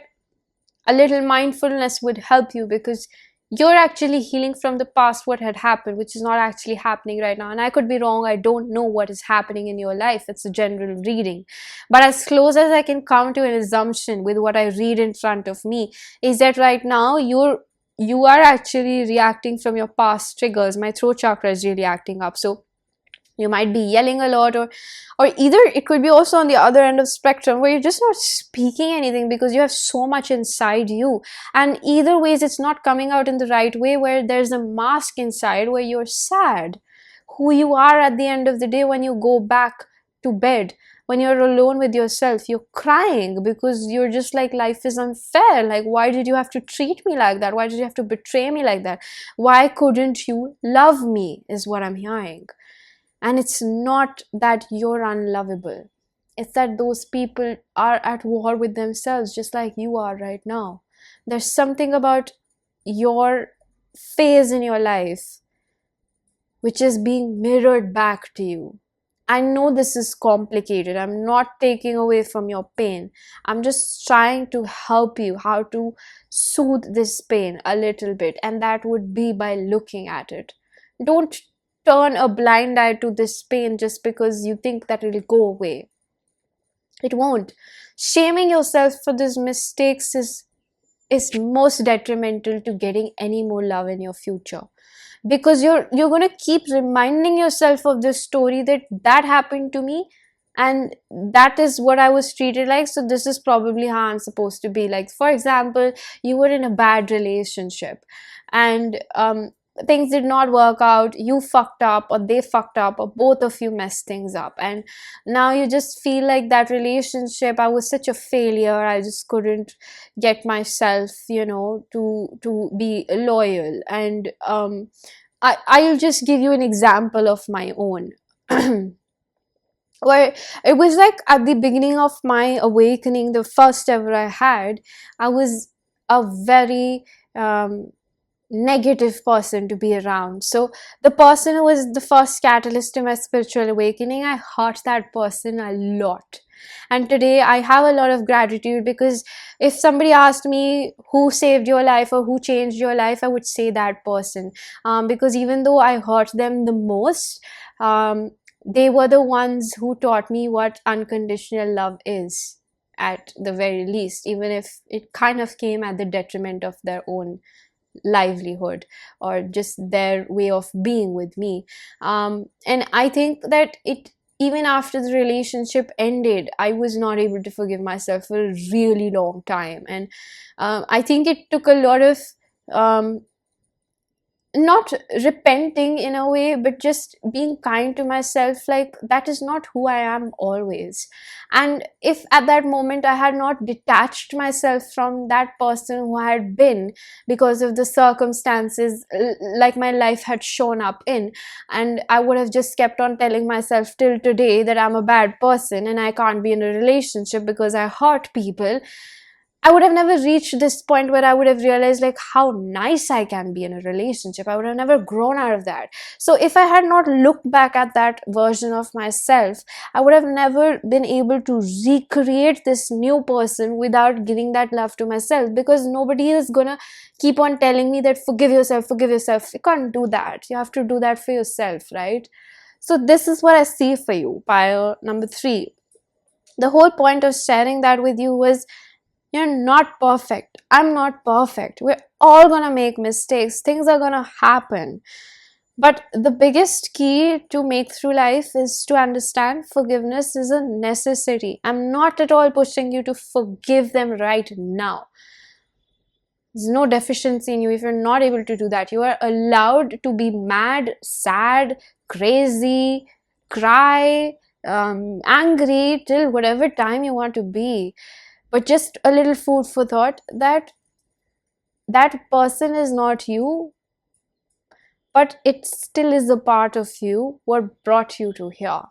a little mindfulness would help you, because you're actually healing from the past, what had happened, which is not actually happening right now. And I could be wrong. I don't know what is happening in your life. It's a general reading. But as close as I can come to an assumption with what I read in front of me is that right now you are actually reacting from your past triggers. My throat chakra is really acting up. So you might be yelling a lot, or either it could be also on the other end of spectrum where you're just not speaking anything because you have so much inside you, and either ways it's not coming out in the right way, where there's a mask inside where you're sad who you are at the end of the day. When you go back to bed, when you're alone with yourself, you're crying because you're just like, life is unfair. Like, why did you have to treat me like that? Why did you have to betray me like that? Why couldn't you love me, is what I'm hearing. And it's not that you're unlovable. It's that those people are at war with themselves, just like you are right now. There's something about your phase in your life which is being mirrored back to you. I know this is complicated. I'm not taking away from your pain. I'm just trying to help you how to soothe this pain a little bit. And that would be by looking at it. Don't turn a blind eye to this pain just because you think that it'll go away. It won't. Shaming yourself for these mistakes is most detrimental to getting any more love in your future, because you're going to keep reminding yourself of this story that happened to me, and that is what I was treated like, so this is probably how I'm supposed to be. Like, for example, you were in a bad relationship, and things did not work out, you fucked up or they fucked up or both of you messed things up, and now you just feel like that relationship, I was such a failure, I just couldn't get myself, to be loyal. And I'll just give you an example of my own. Where it was like at the beginning of my awakening, the first ever I had, I was a very negative person to be around. So the person who was the first catalyst to my spiritual awakening, I hurt that person a lot. And today I have a lot of gratitude, because if somebody asked me who saved your life or who changed your life, I would say that person. Because even though I hurt them the most, they were the ones who taught me what unconditional love is, at the very least, even if it kind of came at the detriment of their own livelihood or just their way of being with me. And I think that it, even after the relationship ended, I was not able to forgive myself for a really long time. And I think it took a lot of not repenting in a way, but just being kind to myself, like that is not who I am always. And if at that moment I had not detached myself from that person who I had been, because of the circumstances like my life had shown up in, and I would have just kept on telling myself till today that I'm a bad person and I can't be in a relationship because I hurt people, I would have never reached this point where I would have realized like how nice I can be in a relationship. I would have never grown out of that. So if I had not looked back at that version of myself, I would have never been able to recreate this new person without giving that love to myself, because nobody is gonna keep on telling me that forgive yourself, forgive yourself. You can't do that. You have to do that for yourself, right? So this is what I see for you, pile number 3. The whole point of sharing that with you was, you're not perfect. I'm not perfect. We're all gonna make mistakes. Things are gonna happen. But the biggest key to make through life is to understand forgiveness is a necessity. I'm not at all pushing you to forgive them right now. There's no deficiency in you if you're not able to do that. You are allowed to be mad, sad, crazy, cry, angry till whatever time you want to be. But just a little food for thought, that that person is not you, but it still is a part of you, what brought you to here.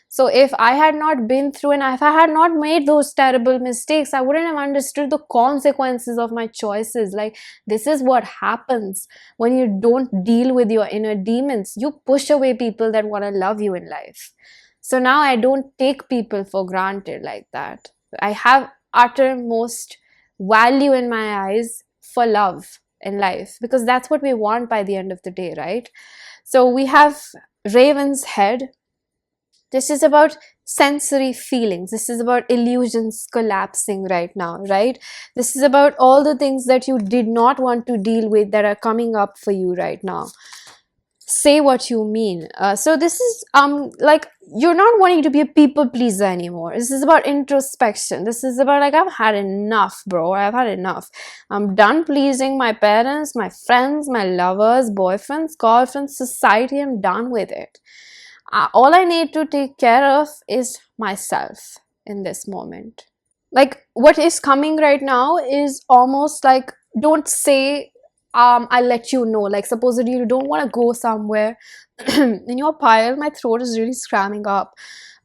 So if I had not been through, and if I had not made those terrible mistakes, I wouldn't have understood the consequences of my choices. Like, this is what happens when you don't deal with your inner demons. You push away people that want to love you in life. So now I don't take people for granted like that. I have uttermost value in my eyes for love in life, because that's what we want by the end of the day, right? So we have Raven's Head. This is about sensory feelings. This is about illusions collapsing right now, right? This is about all the things that you did not want to deal with that are coming up for you right now. Say what you mean. So this is like, you're not wanting to be a people pleaser anymore. This is about introspection. This is about like, I've had enough, bro. I've had enough. I'm done pleasing my parents, my friends, my lovers, boyfriends, girlfriends, society. I'm done with it. All I need to take care of is myself in this moment. Like, what is coming right now is almost like, don't say I'll let you know. Like, supposedly you don't want to go somewhere in your pile. My throat is really scramming up.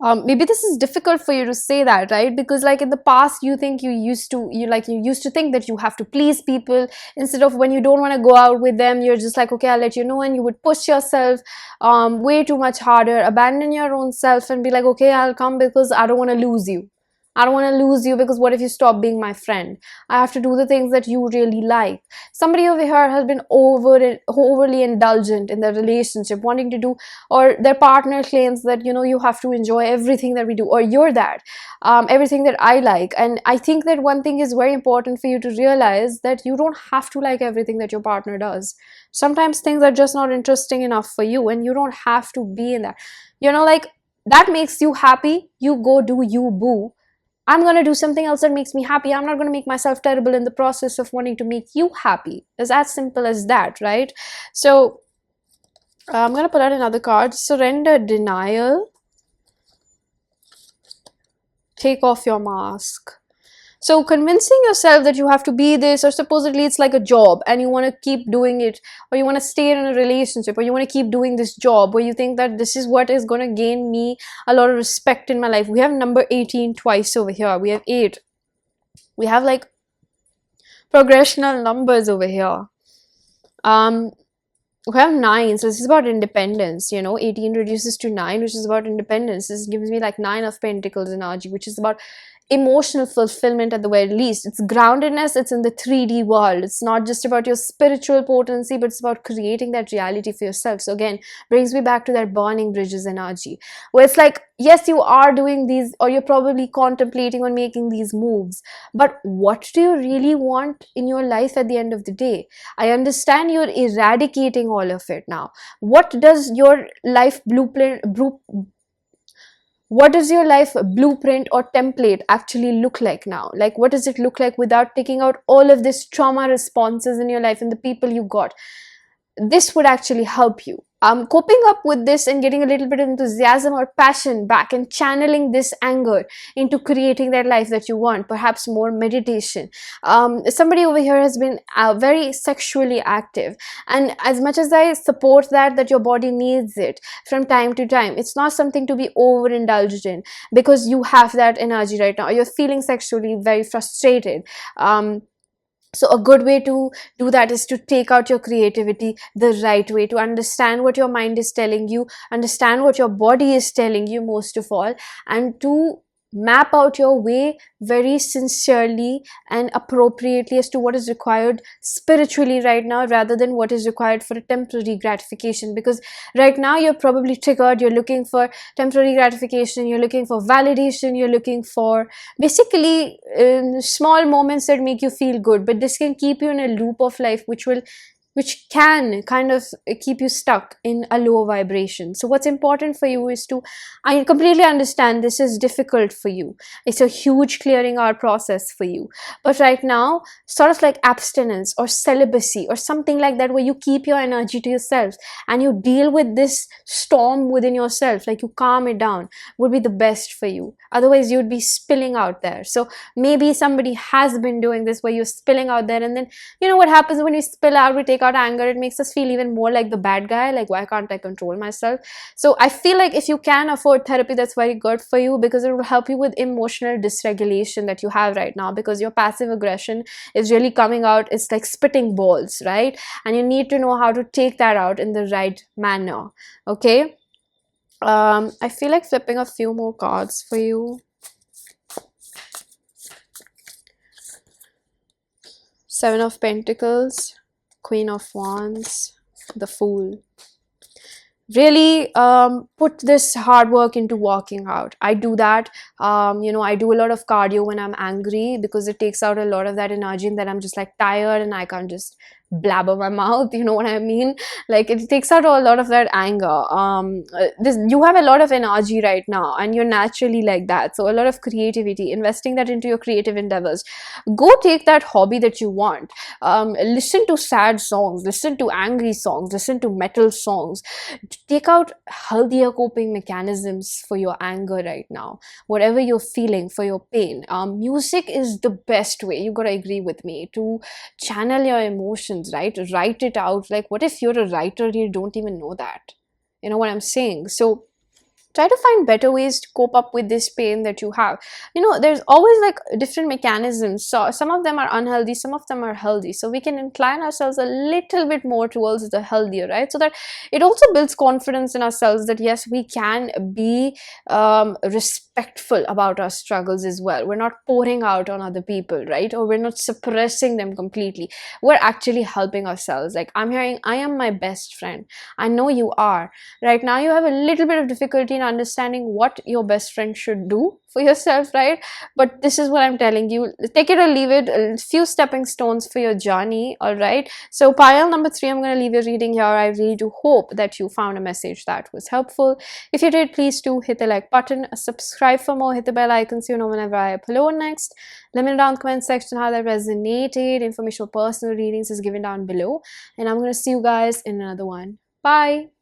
Maybe this is difficult for you to say that, right? Because like in the past, you used to think that you have to please people, instead of when you don't want to go out with them, you're just like, okay, I'll let you know, and you would push yourself way too much harder, abandon your own self and be like, okay, I'll come because I don't want to lose you. I don't want to lose you, because what if you stop being my friend? I have to do the things that you really like. Somebody over here has been overly indulgent in their relationship, wanting to do, or their partner claims that, you have to enjoy everything that we do, or you're that, everything that I like. And I think that one thing is very important for you to realize, that you don't have to like everything that your partner does. Sometimes things are just not interesting enough for you, and you don't have to be in that. Like, that makes you happy, you go do you, boo. I'm going to do something else that makes me happy. I'm not going to make myself terrible in the process of wanting to make you happy. It's as simple as that, right? So I'm going to pull out another card. Surrender, denial. Take off your mask. So convincing yourself that you have to be this, or supposedly it's like a job and you want to keep doing it, or you want to stay in a relationship, or you want to keep doing this job, or you think that this is what is going to gain me a lot of respect in my life. We have number 18 twice over here. We have 8. We have like progressional numbers over here. We have 9, so this is about independence. 18 reduces to 9, which is about independence. This gives me like 9 of Pentacles energy, which is about emotional fulfillment at the very least. It's groundedness. It's in the 3D world. It's not just about your spiritual potency, but it's about creating that reality for yourself. So again, brings me back to that burning bridges energy, where it's like, yes, you are doing these, or you're probably contemplating on making these moves, but what do you really want in your life at the end of the day? I understand you're eradicating all of it now. What does your life blueprint or template actually look like now? Like, what does it look like without taking out all of this trauma responses in your life and the people you got? This would actually help you. Coping up with this and getting a little bit of enthusiasm or passion back and channeling this anger into creating that life that you want. Perhaps more meditation. Somebody over here has been very sexually active, and as much as I support that your body needs it from time to time, it's not something to be overindulged in, because you have that energy right now, or you're feeling sexually very frustrated. So a good way to do that is to take out your creativity the right way, to understand what your mind is telling you, understand what your body is telling you most of all, and to map out your way very sincerely and appropriately as to what is required spiritually right now, rather than what is required for a temporary gratification. Because right now you're probably triggered, you're looking for temporary gratification, you're looking for validation, you're looking for basically small moments that make you feel good, but this can keep you in a loop of life which can kind of keep you stuck in a lower vibration. So what's important for you is to, I completely understand this is difficult for you. It's a huge clearing out process for you. But right now, sort of like abstinence or celibacy or something like that, where you keep your energy to yourself and you deal with this storm within yourself, like you calm it down, would be the best for you. Otherwise, you'd be spilling out there. So maybe somebody has been doing this where you're spilling out there, and then what happens when we spill out, we take out anger, it makes us feel even more like the bad guy, like why can't I control myself? So I feel like if you can afford therapy, that's very good for you, because it will help you with emotional dysregulation that you have right now, because your passive aggression is really coming out. It's like spitting balls, right? And you need to know how to take that out in the right manner. Okay, I feel like flipping a few more cards for you. Seven of Pentacles, Queen of Wands, the Fool. Really put this hard work into working out. I do that. I do a lot of cardio when I'm angry, because it takes out a lot of that energy, and then I'm just like tired and I can't just blabber my mouth, you know what I mean? Like, it takes out a lot of that anger. You have a lot of energy right now, and you're naturally like that, so a lot of creativity, investing that into your creative endeavors. Go take that hobby that you want. Listen to sad songs, listen to angry songs, listen to metal songs. Take out healthier coping mechanisms for your anger right now, whatever you're feeling, for your pain. Music is the best way, you gotta agree with me, to channel your emotions, right? Write it out. Like, what if you're a writer, you don't even know that? You know what I'm saying? So try to find better ways to cope up with this pain that you have. There's always like different mechanisms. So some of them are unhealthy, some of them are healthy, so we can incline ourselves a little bit more towards the healthier, right? So that it also builds confidence in ourselves that yes, we can be respectful about our struggles as well. We're not pouring out on other people, right? Or we're not suppressing them completely. We're actually helping ourselves. Like, I'm hearing, I am my best friend. I know you are. Right now you have a little bit of difficulty in understanding what your best friend should do for yourself, right? But this is what I'm telling you. Take it or leave it. A few stepping stones for your journey, all right? So pile number 3, I'm going to leave your reading here. I really do hope that you found a message that was helpful. If you did, please do hit the like button, subscribe for more, hit the bell icon so you know whenever I upload next. Let me know down in the comment section how that resonated. Information for personal readings is given down below, and I'm going to see you guys in another one. Bye.